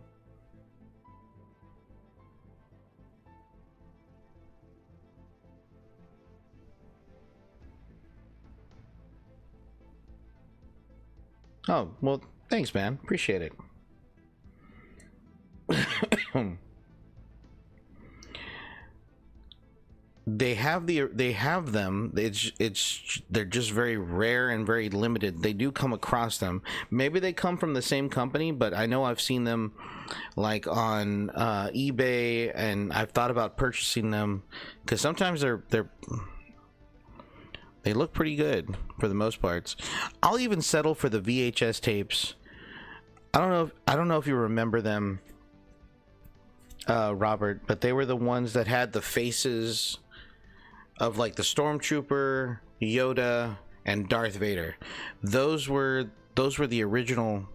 Oh, well, thanks, man. Appreciate it. They have them. They're just very rare and very limited. They do come across them. Maybe they come from the same company, but I know I've seen them like on eBay, and I've thought about purchasing them because sometimes they look pretty good for the most parts. I'll even settle for the VHS tapes. I don't know if you remember them, Robert, but they were the ones that had the faces of like the Stormtrooper, Yoda, and Darth Vader. Those were the original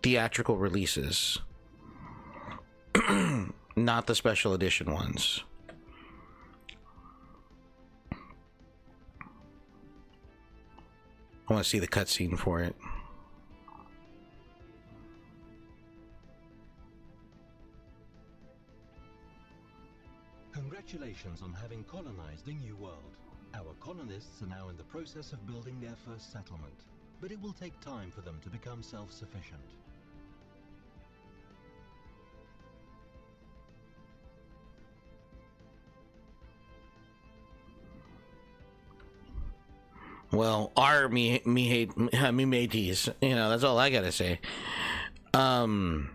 theatrical releases, not the special edition ones. I want to see the cutscene for it. Congratulations on having colonized a new world. Our colonists are now in the process of building their first settlement, but it will take time for them to become self-sufficient. Well, me mateys, you know, that's all I gotta say. Our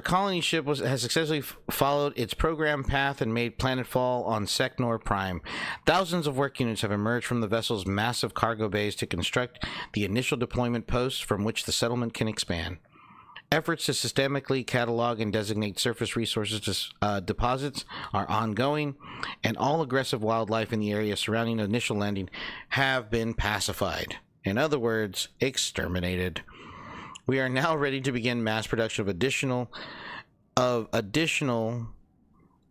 colony ship has successfully followed its program path and made planetfall on Secnor Prime. Thousands of work units have emerged from the vessel's massive cargo bays to construct the initial deployment posts from which the settlement can expand. Efforts to systemically catalog and designate surface resources deposits are ongoing, and all aggressive wildlife in the area surrounding the initial landing have been pacified. In other words, exterminated. We are now ready to begin mass production of additional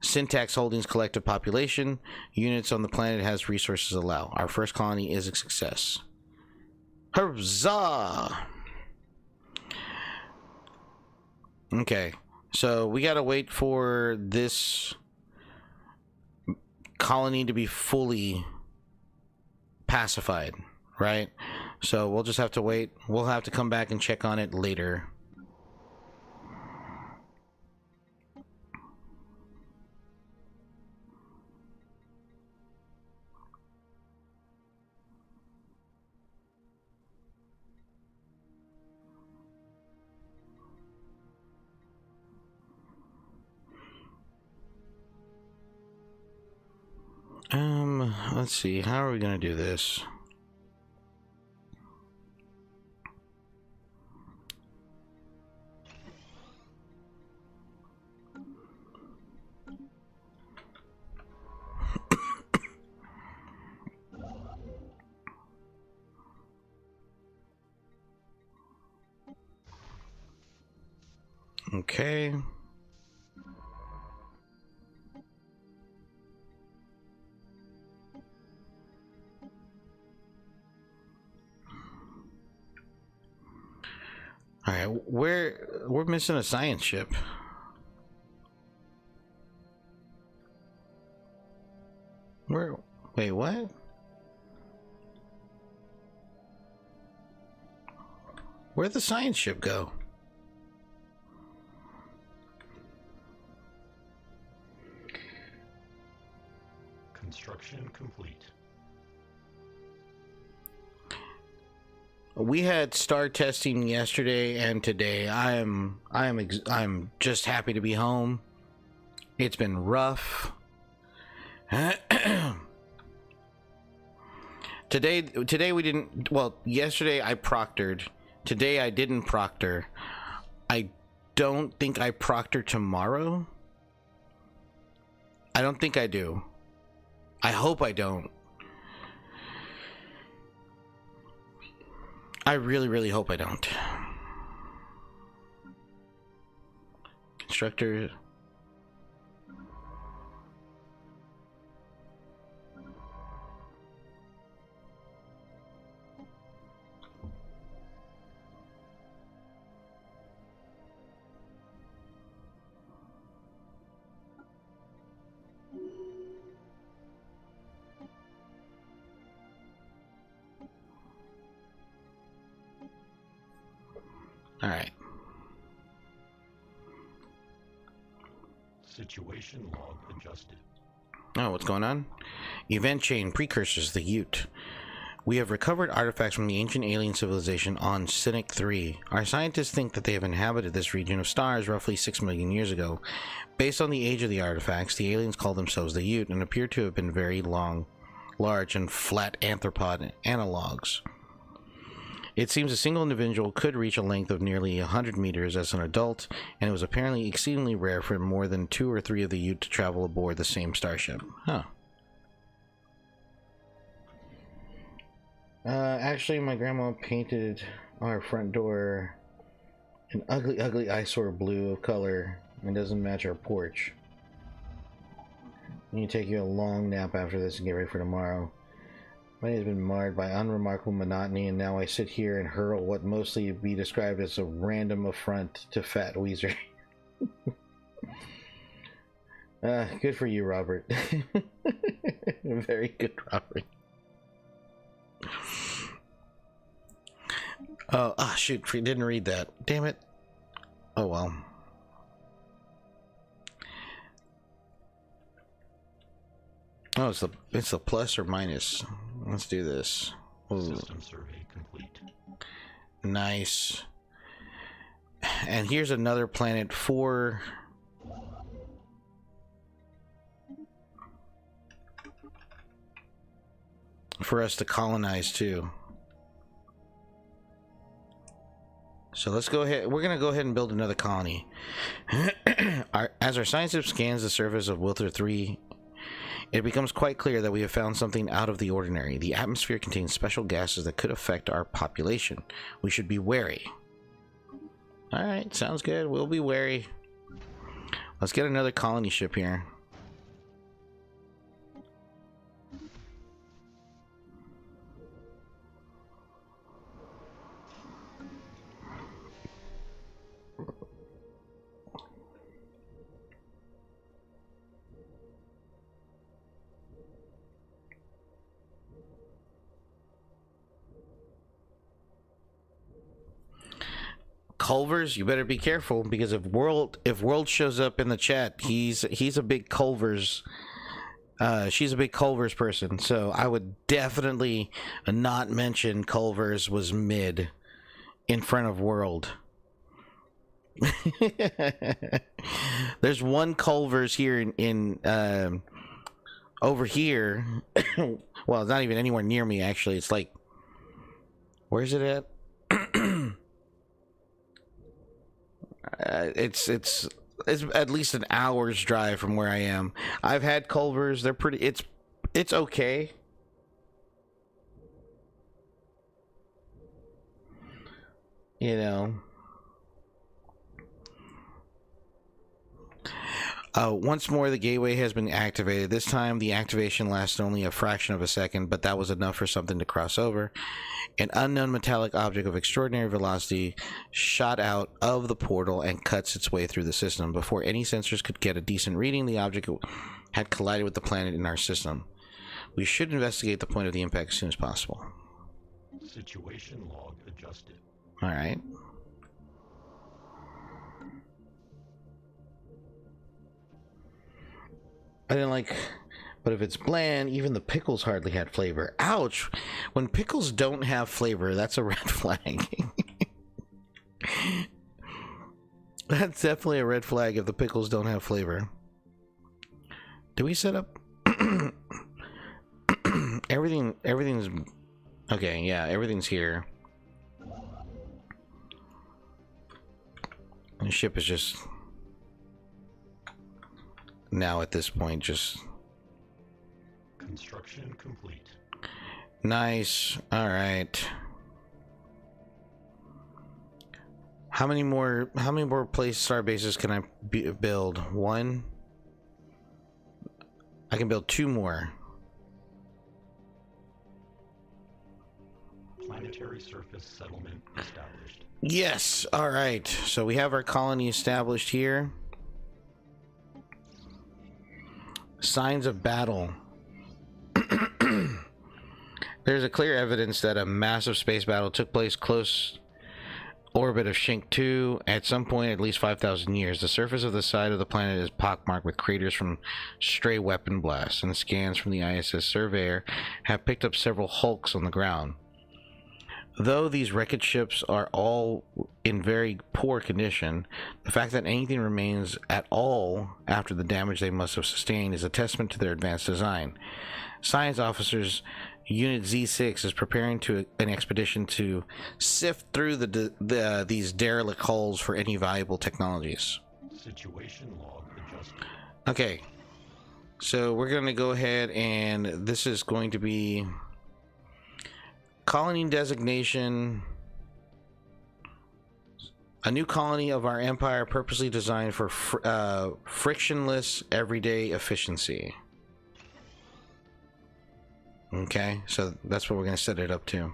Syntax Holdings collective population units on the planet as resources allow. Our first colony is a success. Huzzah! Okay, so we gotta wait for this colony to be fully pacified, right? So we'll just have to wait. We'll have to come back and check on it later. Let's see. How are we gonna do this? Okay. All right, we're missing a science ship. Wait, what? Where'd the science ship go? Construction complete. We had star testing yesterday and today. I'm just happy to be home. It's been rough. Today we didn't. Well, yesterday I proctored. Today I didn't proctor. I don't think I proctor tomorrow. I don't think I do. I hope I don't. I really, really hope I don't. Constructor. All right. Situation log adjusted. Oh, what's going on? Event chain precursors, the Ute. We have recovered artifacts from the ancient alien civilization on Cynic 3. Our scientists think that they have inhabited this region of stars roughly 6 million years ago. Based on the age of the artifacts, the aliens call themselves the Ute and appear to have been very large and flat anthropod analogs. It seems a single individual could reach a length of nearly 100 meters as an adult, and it was apparently exceedingly rare for more than 2 or 3 of the Ute to travel aboard the same starship. Huh. Actually, my grandma painted our front door an ugly, ugly eyesore blue of color and doesn't match our porch. You take you a long nap after this and get ready for tomorrow. My day has been marred by unremarkable monotony, and now I sit here and hurl what mostly be described as a random affront to Fat Weezer. Good for you, Robert. Very good, Robert. Oh, shoot, didn't read that. Damn it. Oh, well. Oh, it's the plus or minus. Let's do this. Ooh. System survey complete. Nice. And here's another planet for us to colonize too. So let's go ahead. We're gonna go ahead and build another colony. As our science ship scans the surface of Wilther 3, it becomes quite clear that we have found something out of the ordinary. The atmosphere contains special gases that could affect our population. We should be wary. Alright, sounds good. We'll be wary. Let's get another colony ship here. Culvers, you better be careful, because if World shows up in the chat, he's a big Culvers. She's a big Culvers person, so I would definitely not mention Culvers was mid in front of World. There's one Culvers here in over here. Well, it's not even anywhere near me, actually. It's like, where's it at? It's at least an hour's drive from where I am. I've had Culvers. They're pretty. It's okay. You know. Once more, the gateway has been activated. This time, the activation lasted only a fraction of a second, but that was enough for something to cross over. An unknown metallic object of extraordinary velocity shot out of the portal and cuts its way through the system. Before any sensors could get a decent reading, the object had collided with the planet in our system. We should investigate the point of the impact as soon as possible. Situation log adjusted. All right. I didn't like, but if it's bland, even the pickles hardly had flavor. Ouch! When pickles don't have flavor, that's a red flag. That's definitely a red flag if the pickles don't have flavor. Do we set up? Everything's okay. Yeah, everything's here. And the ship is just now at this point just Construction complete. Nice. All right. How many more star bases can I build? One. I can build 2 more. Planetary surface settlement established. Yes. All right. So we have our colony established here. Signs of battle. There's a clear evidence that a massive space battle took place close orbit of Shink 2 at some point at least 5,000 years. The surface of the side of the planet is pockmarked with craters from stray weapon blasts, and scans from the ISS surveyor have picked up several hulks on the ground. Though these wreckage ships are all in very poor condition, the fact that anything remains at all after the damage they must have sustained is a testament to their advanced design. Science officers Unit Z6 is preparing an expedition to sift through these derelict hulls for any valuable technologies. Situation log adjusted. Okay, so we're going to go ahead, and this is going to be colony designation. A new colony of our empire purposely designed for frictionless everyday efficiency. Okay, so that's what we're going to set it up to.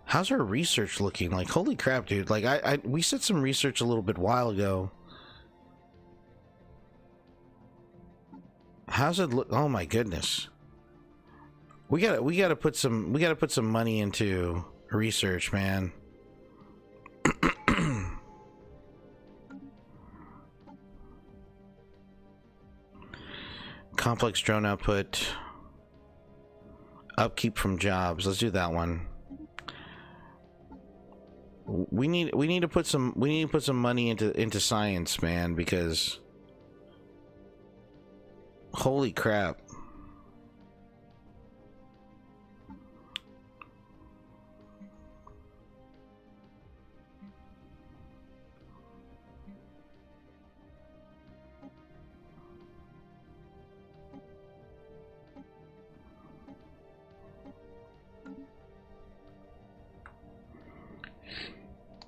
How's our research looking? Like, holy crap, dude. Like, we said some research a little bit while ago. How's it look? Oh my goodness. We gotta put some money into research, man. Complex drone output, upkeep from jobs. Let's do that one. We need to put some money into science, man, because holy crap.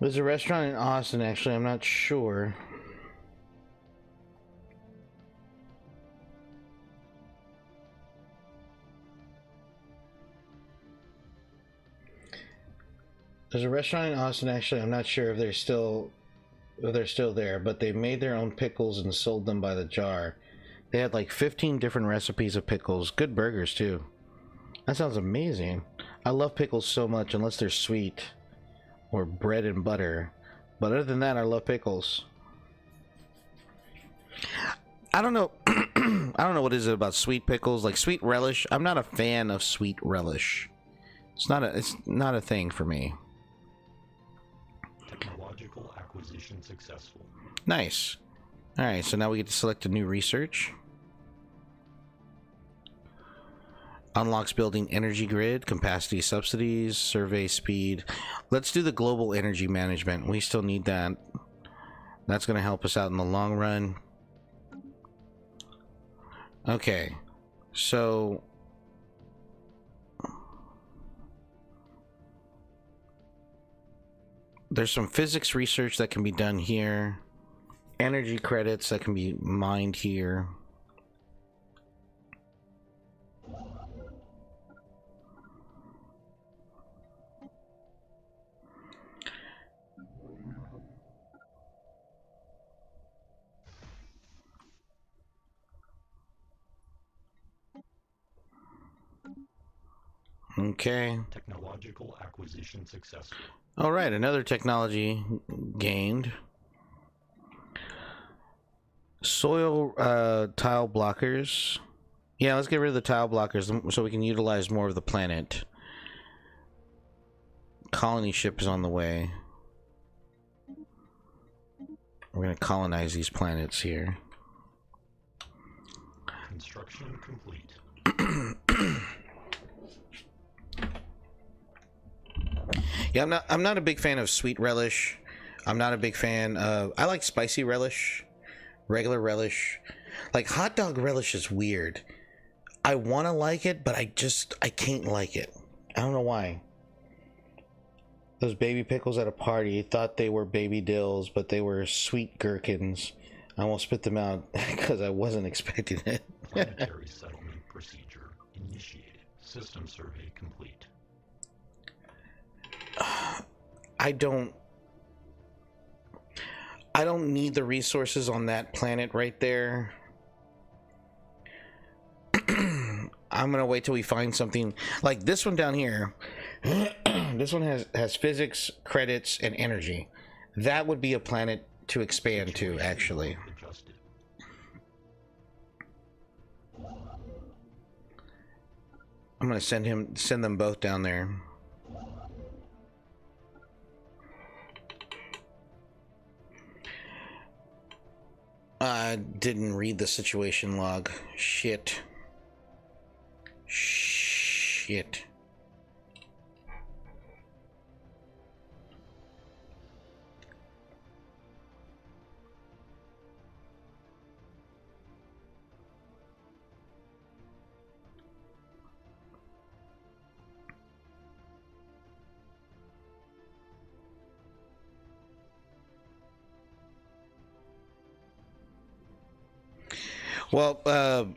There's a restaurant in Austin, actually. I'm not sure. There's a restaurant in Austin, actually. I'm not sure if they're still there, but they made their own pickles and sold them by the jar. They had like 15 different recipes of pickles. Good burgers too. That sounds amazing. I love pickles so much, unless they're sweet or bread and butter. But other than that, I love pickles. I don't know. I don't know what is it about sweet pickles, like sweet relish. I'm not a fan of sweet relish. It's not a thing for me. Technological acquisition successful. Nice. All right, so now we get to select a new research. Unlocks building energy grid, capacity subsidies, survey speed. Let's do the global energy management. We still need that. That's going to help us out in the long run. Okay, so there's some physics research that can be done here. Energy credits that can be mined here. Okay. Technological acquisition successful. All right, another technology gained. Soil tile blockers. Yeah, let's get rid of the tile blockers so we can utilize more of the planet. Colony ship is on the way. We're going to colonize these planets here. Construction complete. Yeah, I'm not a big fan of sweet relish. I'm not a big fan of. I like spicy relish, regular relish. Like hot dog relish is weird. I want to like it, but I can't like it. I don't know why. Those baby pickles at a party, thought they were baby dills, but they were sweet gherkins. I almost spit them out because I wasn't expecting it. Planetary settlement procedure initiated. System survey complete. I don't need the resources on that planet right there. I'm gonna wait till we find something like this one down here. This one has physics, credits, and energy. That would be a planet to expand to, actually. I'm gonna send them both down there. I didn't read the situation log. Shit. Well,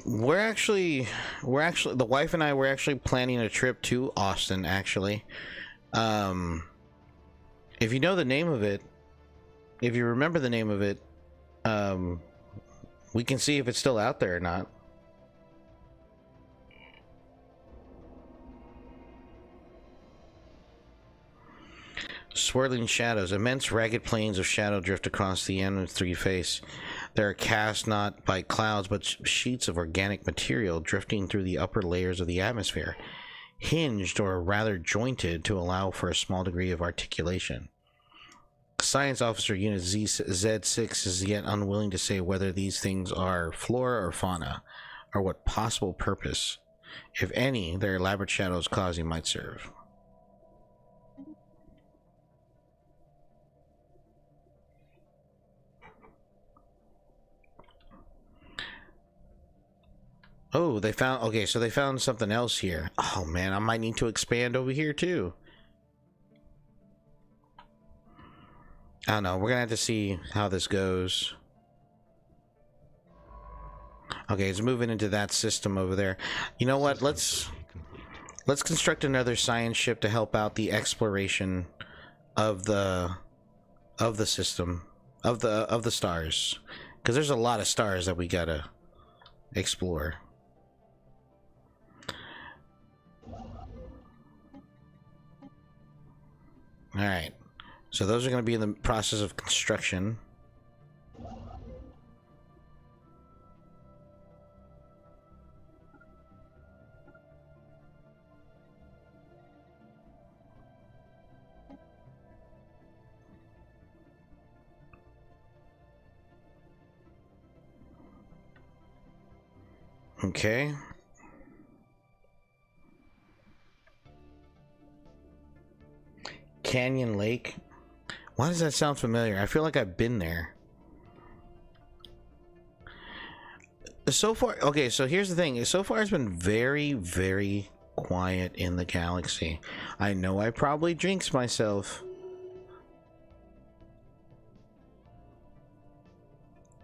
we're actually the wife and I were actually planning a trip to Austin, actually. If you know the name of it, if you remember the name of it, we can see if it's still out there or not. Swirling shadows. Immense ragged planes of shadow drift across the M3 face. They are cast not by clouds, but sheets of organic material drifting through the upper layers of the atmosphere, hinged or rather jointed to allow for a small degree of articulation. Science Officer Unit Z6 is yet unwilling to say whether these things are flora or fauna, or what possible purpose, if any, their elaborate shadows causing might serve. Oh, they found... Okay, so they found something else here. Oh, man, I might need to expand over here, too. I don't know. We're gonna have to see how this goes. Okay, it's moving into that system over there. You know what? Let's construct another science ship to help out the exploration of the system, of the stars. Because there's a lot of stars that we gotta explore. Alright, so those are going to be in the process of construction. Okay. Canyon Lake. Why does that sound familiar? I feel like I've been there. So far, okay, so here's the thing. So far, it's been very, very quiet in the galaxy. I know I probably jinxed myself.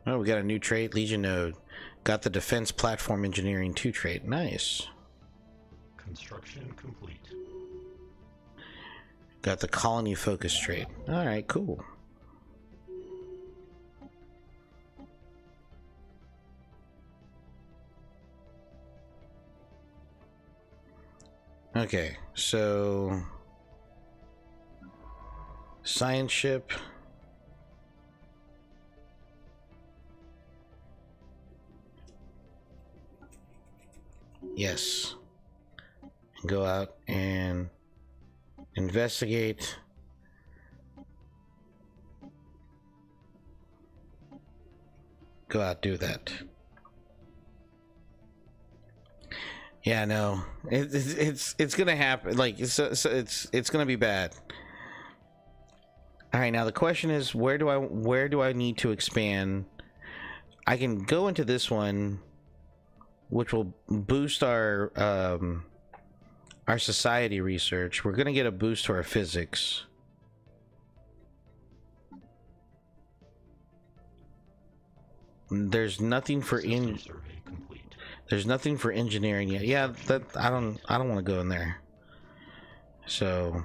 Oh, we got a new trait, Legion Node. Got the Defense Platform Engineering 2 trait. Nice. Construction complete. Got the Colony Focus trait. Alright, cool. Okay, so... Science ship. Yes. Go out and investigate. Go out, do that. Yeah, no, it's gonna happen. Like it's gonna be bad. All right, now the question is, where do I need to expand? I can go into this one, which will boost our society research. We're gonna get a boost to our physics. There's nothing for There's nothing for engineering yet. Yeah, that I don't want to go in there. So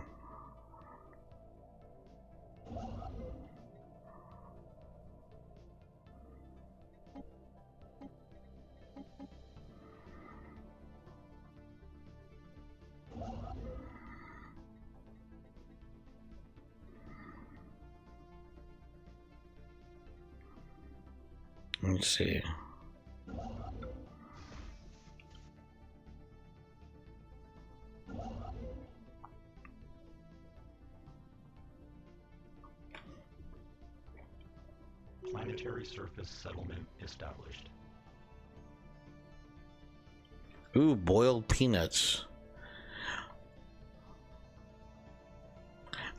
let's see. Planetary surface settlement established. Ooh, boiled peanuts.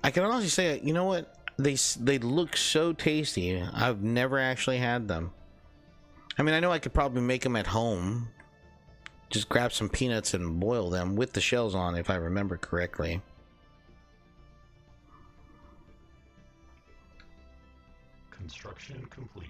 I can honestly say, you know what? They look so tasty. I've never actually had them. I mean, I know I could probably make them at home. Just grab some peanuts and boil them with the shells on, if I remember correctly. Construction complete.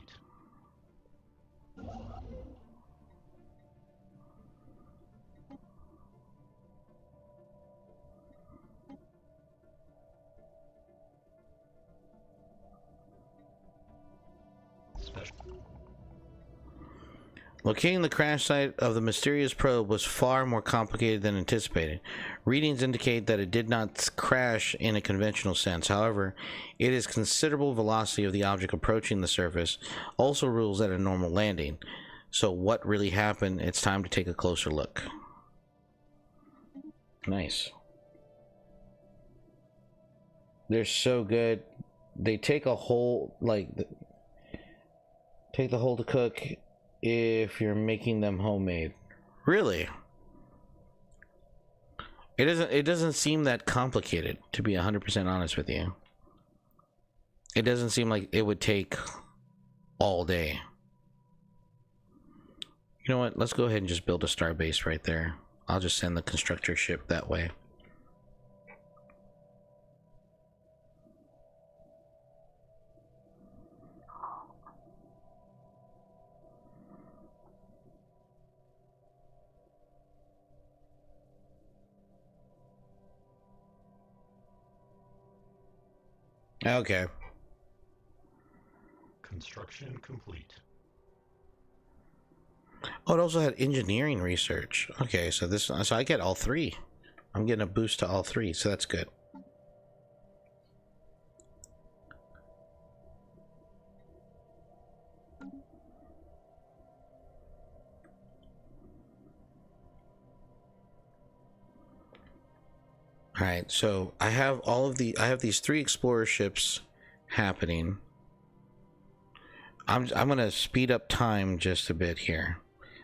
Special. Locating the crash site of the mysterious probe was far more complicated than anticipated. Readings indicate that it did not crash in a conventional sense. However, it is considerable velocity of the object approaching the surface also rules at a normal landing. So what really happened? It's time to take a closer look. Nice. They're so good. They take a whole, like, take the whole to cook if you're making them homemade. Really? It doesn't seem that complicated, to be 100% honest with you. It doesn't seem like it would take all day. You know what? Let's go ahead and just build a star base right there. I'll just send the constructor ship that way. Okay. Construction complete. Oh, it also had engineering research. Okay, so I get all three. I'm getting a boost to all three, so that's good. All right, so I have these 3 explorer ships happening. I'm gonna speed up time just a bit here.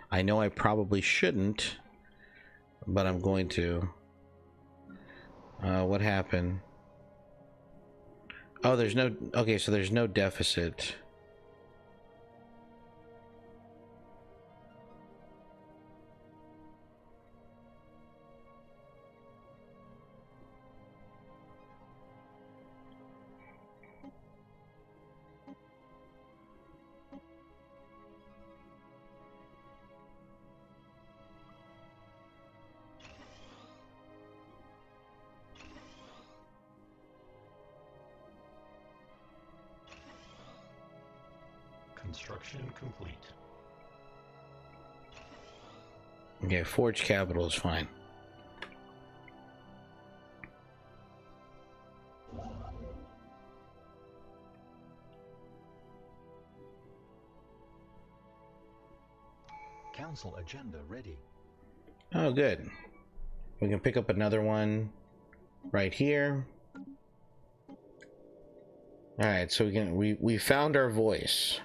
I know I probably shouldn't, but I'm going to. What happened? Oh, there's no. Okay, so there's no deficit. Construction complete. Okay, Forge Capital is fine. Council agenda ready. Oh, good. We can pick up another one right here. All right, so we found our voice.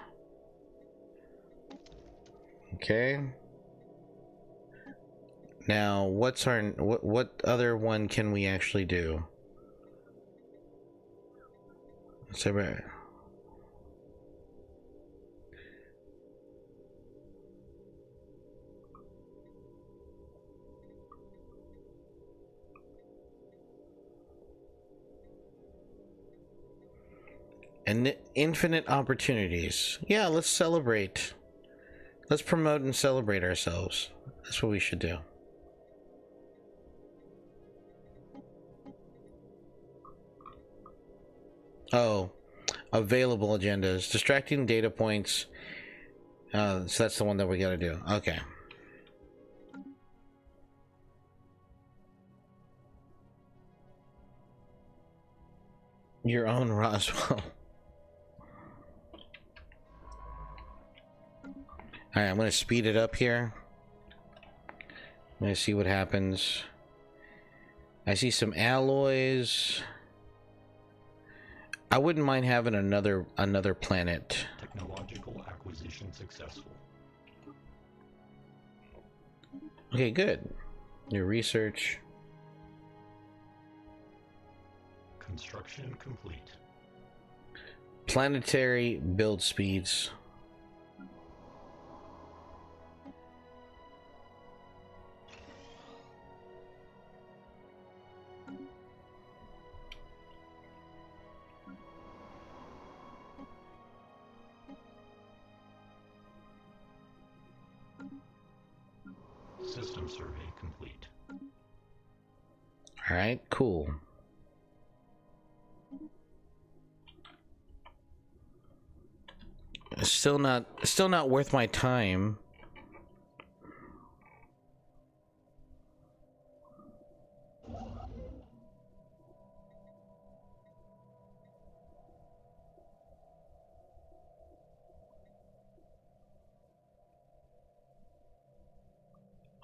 Okay. Now, what's our what other one can we actually do? Cyber. And infinite opportunities. Yeah, let's celebrate. Let's promote and celebrate ourselves. That's what we should do. Oh, available agendas. Distracting data points. So that's the one that we gotta do. Okay. Your own Roswell. Alright, I'm gonna speed it up here. I'm gonna see what happens. I see some alloys. I wouldn't mind having another planet. Technological acquisition successful. Okay, good. Your research. Construction complete. Planetary build speeds. System survey complete. All right, cool. Still not worth my time.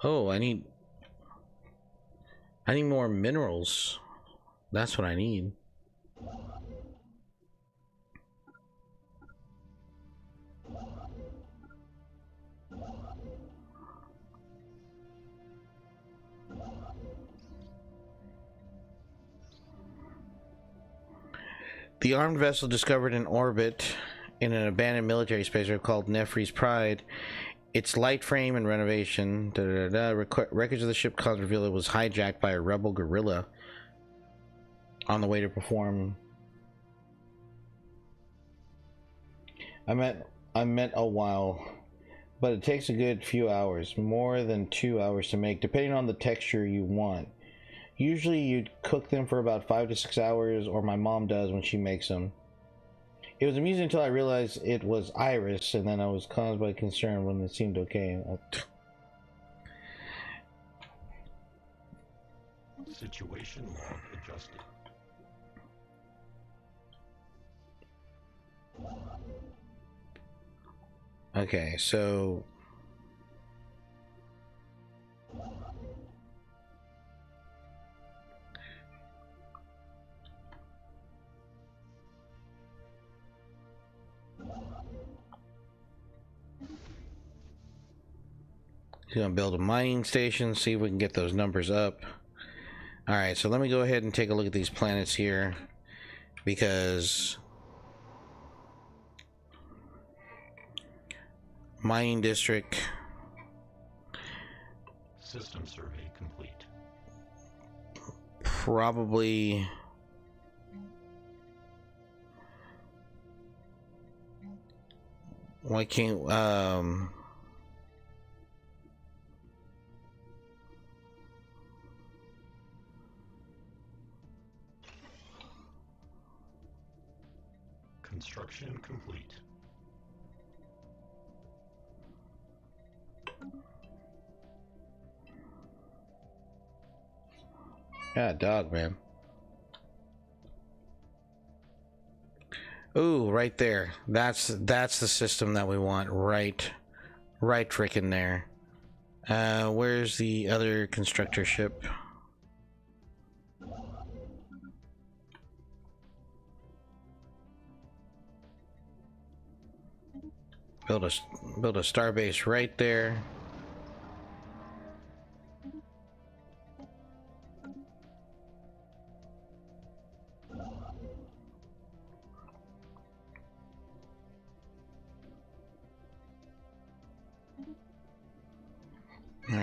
Oh, I need more minerals. That's what I need. The armed vessel discovered in orbit in an abandoned military spacer called Nefri's Pride. Its light frame and renovation. Records of the ship cause reveal it was hijacked by a rebel guerrilla on the way to perform. I meant a while, but it takes a good few hours, more than 2 hours to make, depending on the texture you want. Usually you'd cook them for about 5 to 6 hours, or my mom does when she makes them. It was amusing until I realized it was Iris, and then I was caused by concern when it seemed okay. Situation log adjusted. Okay, so he's gonna build a mining station, see if we can get those numbers up. All right, so let me go ahead and take a look at these planets here, because mining district. System survey complete. Probably why can't Construction complete. God dog, man. Ooh, right there. That's the system that we want. Right frickin' there. Where's the other constructor ship? Build a starbase right there.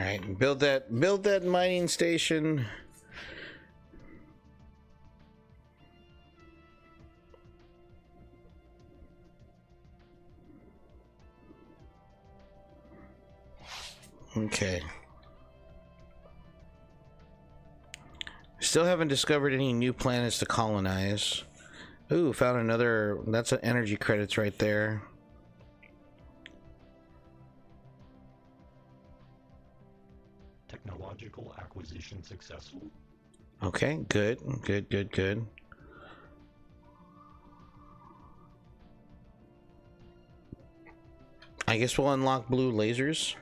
right, build that mining station. Okay. Still haven't discovered any new planets to colonize. Ooh, found another. That's an energy credits right there. Technological acquisition successful. Okay, good. I guess we'll unlock blue lasers.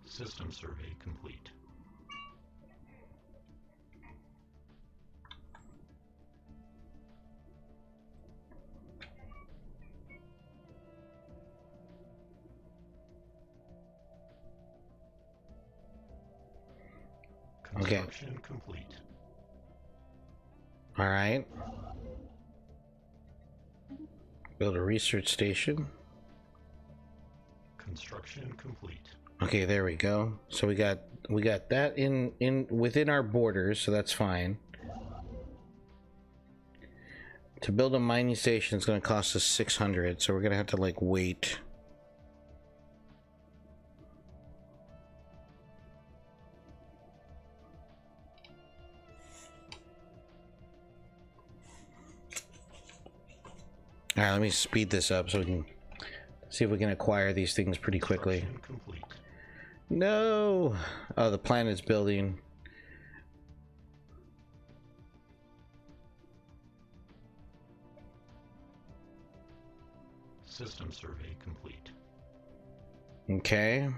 System survey complete. Construction complete. All right. Build a research station. Construction complete. Okay, there we go. So we got that in within our borders, so that's fine. To build a mining station, it's going to cost us 600, so we're going to have to like wait. All right, let me speed this up so we can see if we can acquire these things pretty quickly. Complete. No! Oh, the planet's building. System survey complete. Okay.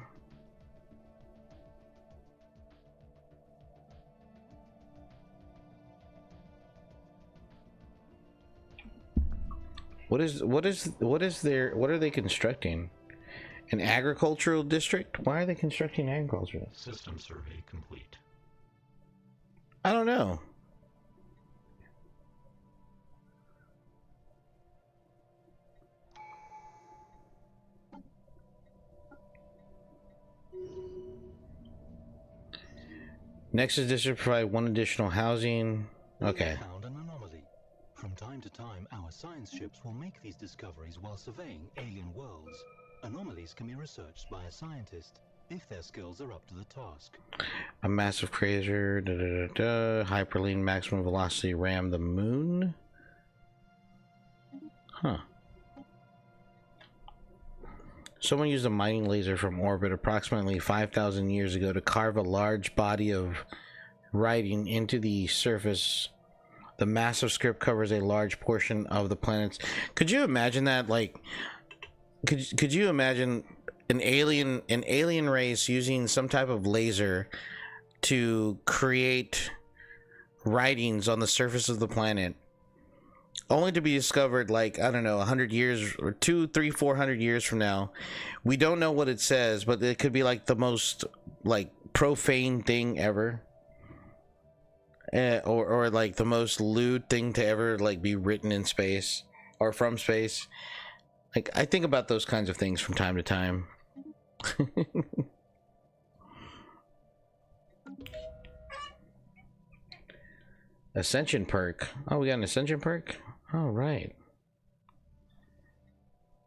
What are they constructing? An agricultural district? Why are they constructing agriculture? System survey complete. I don't know. Nexus district provide one additional housing. Okay. We found an anomaly. From time to time, our science ships will make these discoveries while surveying alien worlds. Anomalies can be researched by a scientist if their skills are up to the task. A massive crater, hyperlink maximum velocity ram the moon. Huh. Someone used a mining laser from orbit approximately 5,000 years ago to carve a large body of writing into the surface. The massive script covers a large portion of the planet's. Could you imagine that? Like, could you imagine an alien race using some type of laser to create writings on the surface of the planet, only to be discovered like, I don't know, 100 years or 400 years from now? We don't know what it says, but it could be like the most like profane thing ever, or like the most lewd thing to ever like be written in space or from space. Like, I think about those kinds of things from time to time. Ascension perk. Oh, we got an ascension perk? All right.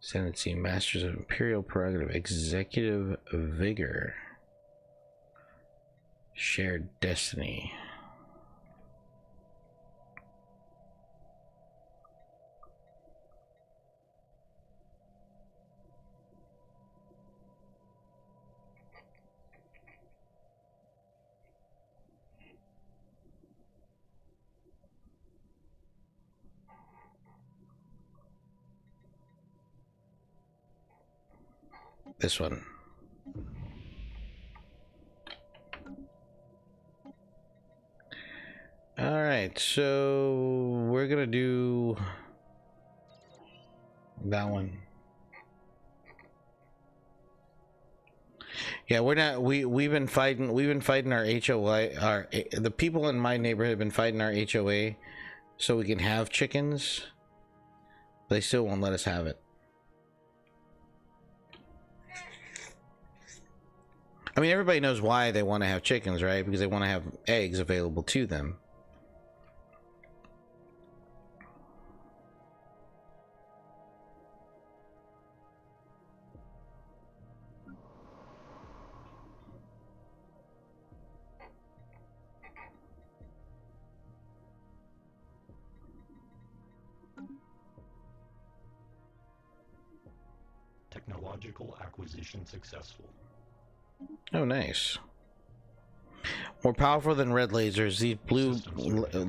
Ascendancy, Masters of Imperial Prerogative, Executive Vigor, Shared Destiny. This one. All right, so we're gonna do that one. Yeah, we're not. We've been fighting. We've been fighting our HOA. The people in my neighborhood have been fighting our HOA, so we can have chickens. They still won't let us have it. I mean, everybody knows why they want to have chickens, right? Because they want to have eggs available to them. Technological acquisition successful. Oh, nice. More powerful than red lasers,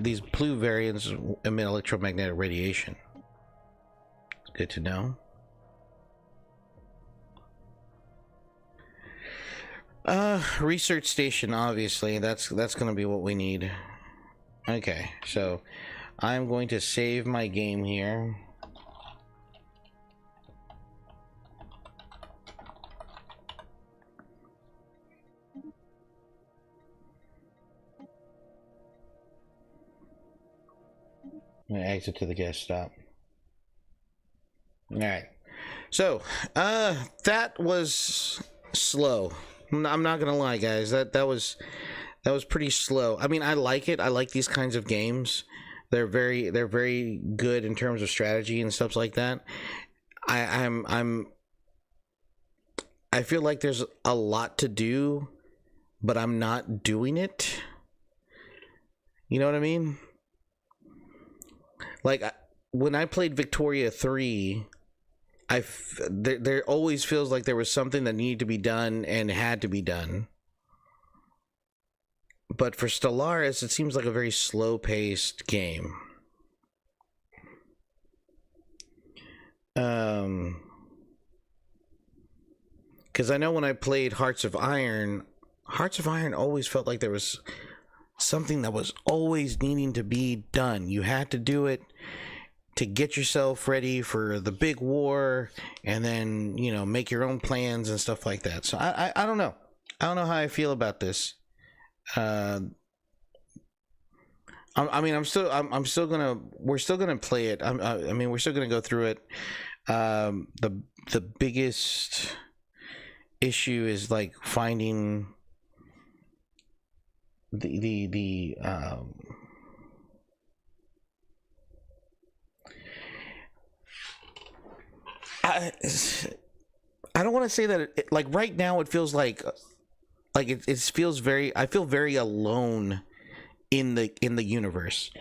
these blue variants emit electromagnetic radiation. Good to know. Research station, obviously. That's going to be what we need. Okay, so I'm going to save my game here. I'm gonna exit to the guest stop. All right. So, that was slow. I'm not gonna lie, guys. That was pretty slow. I mean, I like it. I like these kinds of games. They're very good in terms of strategy and stuff like that. I feel like there's a lot to do, but I'm not doing it. You know what I mean? Like, when I played Victoria 3, there always feels like there was something that needed to be done and had to be done. But for Stellaris, it seems like a very slow-paced game. Because I know when I played Hearts of Iron always felt like there was something that was always needing to be done. You had to do it to get yourself ready for the big war, and then, you know, make your own plans and stuff like that. So I don't know. I don't know how I feel about this. I mean, we're still gonna play it. I mean, we're still gonna go through it. The biggest issue is like finding I don't want to say that it, like right now it feels like it feels very, I feel very alone in the universe.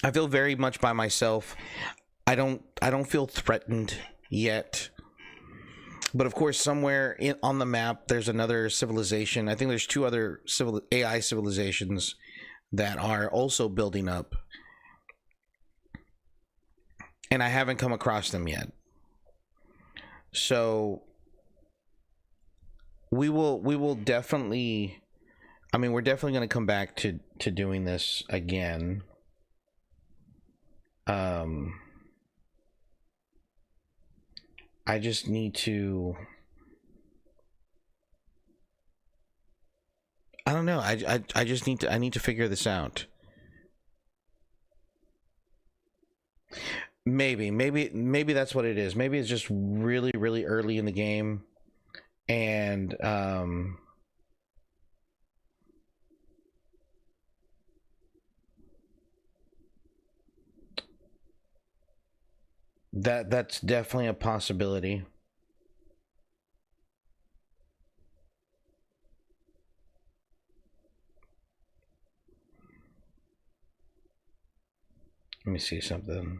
I feel very much by myself. I don't feel threatened yet. But of course, somewhere on the map, there's another civilization. I think there's two other AI civilizations that are also building up, and I haven't come across them yet. So we will definitely. I mean, we're definitely going to come back to doing this again. I just need to. I don't know. I just need to. I need to figure this out. Maybe that's what it is. Maybe it's just really early in the game, and that's definitely a possibility. Let me see something.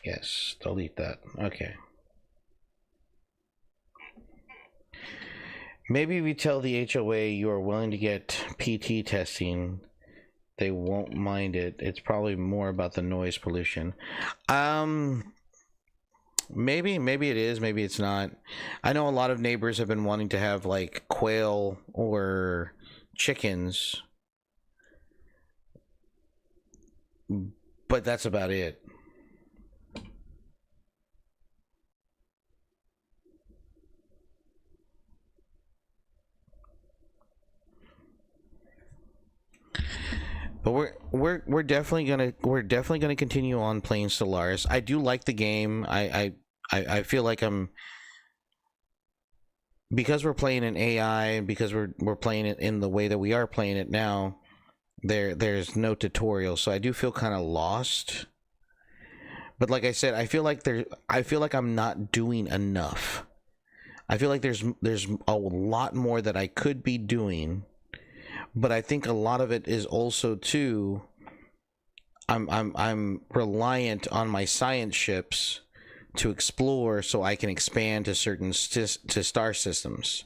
Yes, delete that. Okay. Maybe if you tell the HOA you are willing to get PT testing, they won't mind it. It's probably more about the noise pollution. Maybe it is, maybe it's not. I know a lot of neighbors have been wanting to have like quail or chickens, but that's about it. But we're definitely gonna continue on playing Stellaris. I do like the game. I feel like because we're playing in AI and because we're playing it in the way that we are playing it now. There's no tutorial, so I do feel kind of lost. But like I said, I feel like I'm not doing enough. I feel like there's a lot more that I could be doing. But I think a lot of it is also too I'm reliant on my science ships to explore so I can expand to certain to star systems.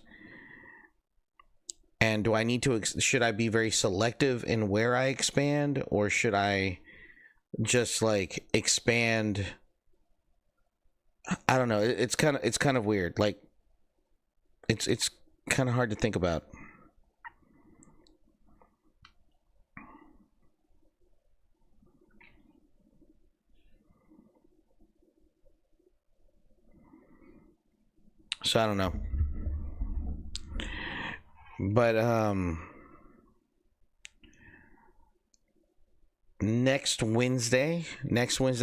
And do I need to should I be very selective in where I expand, or should I just like expand? I don't know. It's kind of weird. Like it's kind of hard to think about. So I don't know. But next Wednesday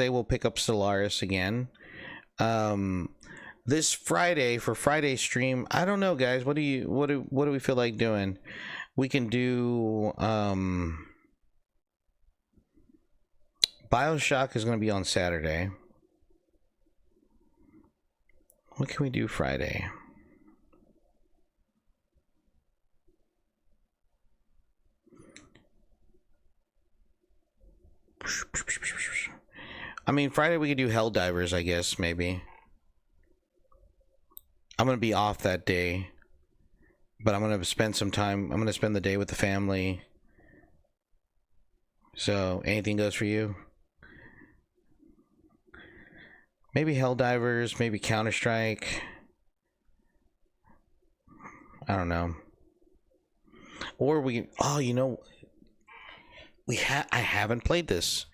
we'll pick up Stellaris again. This Friday for Friday's stream, I don't know, guys. What do we feel like doing? We can do BioShock is going to be on Saturday. What can we do Friday? I mean, Friday we could do Helldivers, I guess, maybe. I'm going to be off that day, but I'm going to spend some time. I'm going to spend the day with the family. So, anything goes for you? Maybe Helldivers, maybe Counter-Strike. I don't know. Or we, oh, you know, I haven't played this.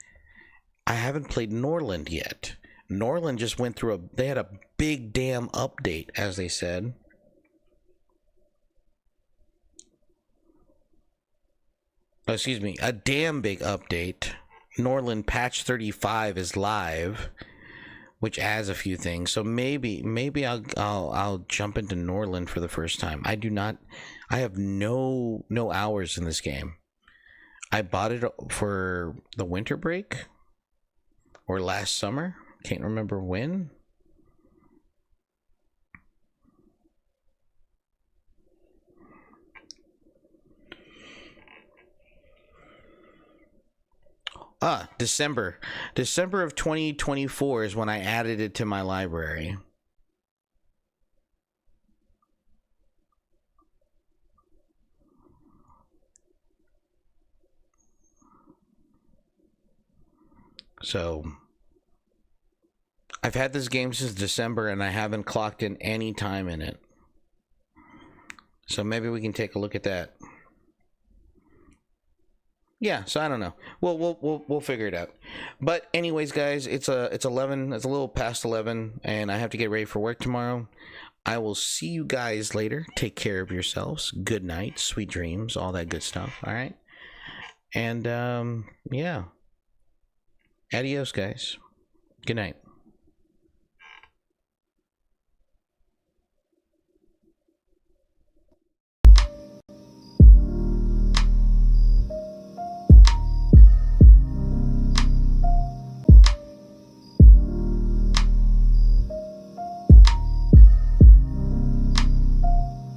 I haven't played Norland yet. Norland just went through they had a big damn update, as they said. Oh, excuse me, a damn big update. Norland patch 35 is live, which adds a few things. So maybe I'll jump into Norland for the first time. I have no hours in this game. I bought it for the winter break or last summer. Can't remember when. December of 2024 is when I added it to my library. So I've had this game since December and I haven't clocked in any time in it. So maybe we can take a look at that. Yeah, so I don't know. We'll figure it out. But anyways, guys, it's 11. It's a little past 11, and I have to get ready for work tomorrow. I will see you guys later. Take care of yourselves. Good night, sweet dreams, all that good stuff. All right, and yeah. Adios, guys. Good night.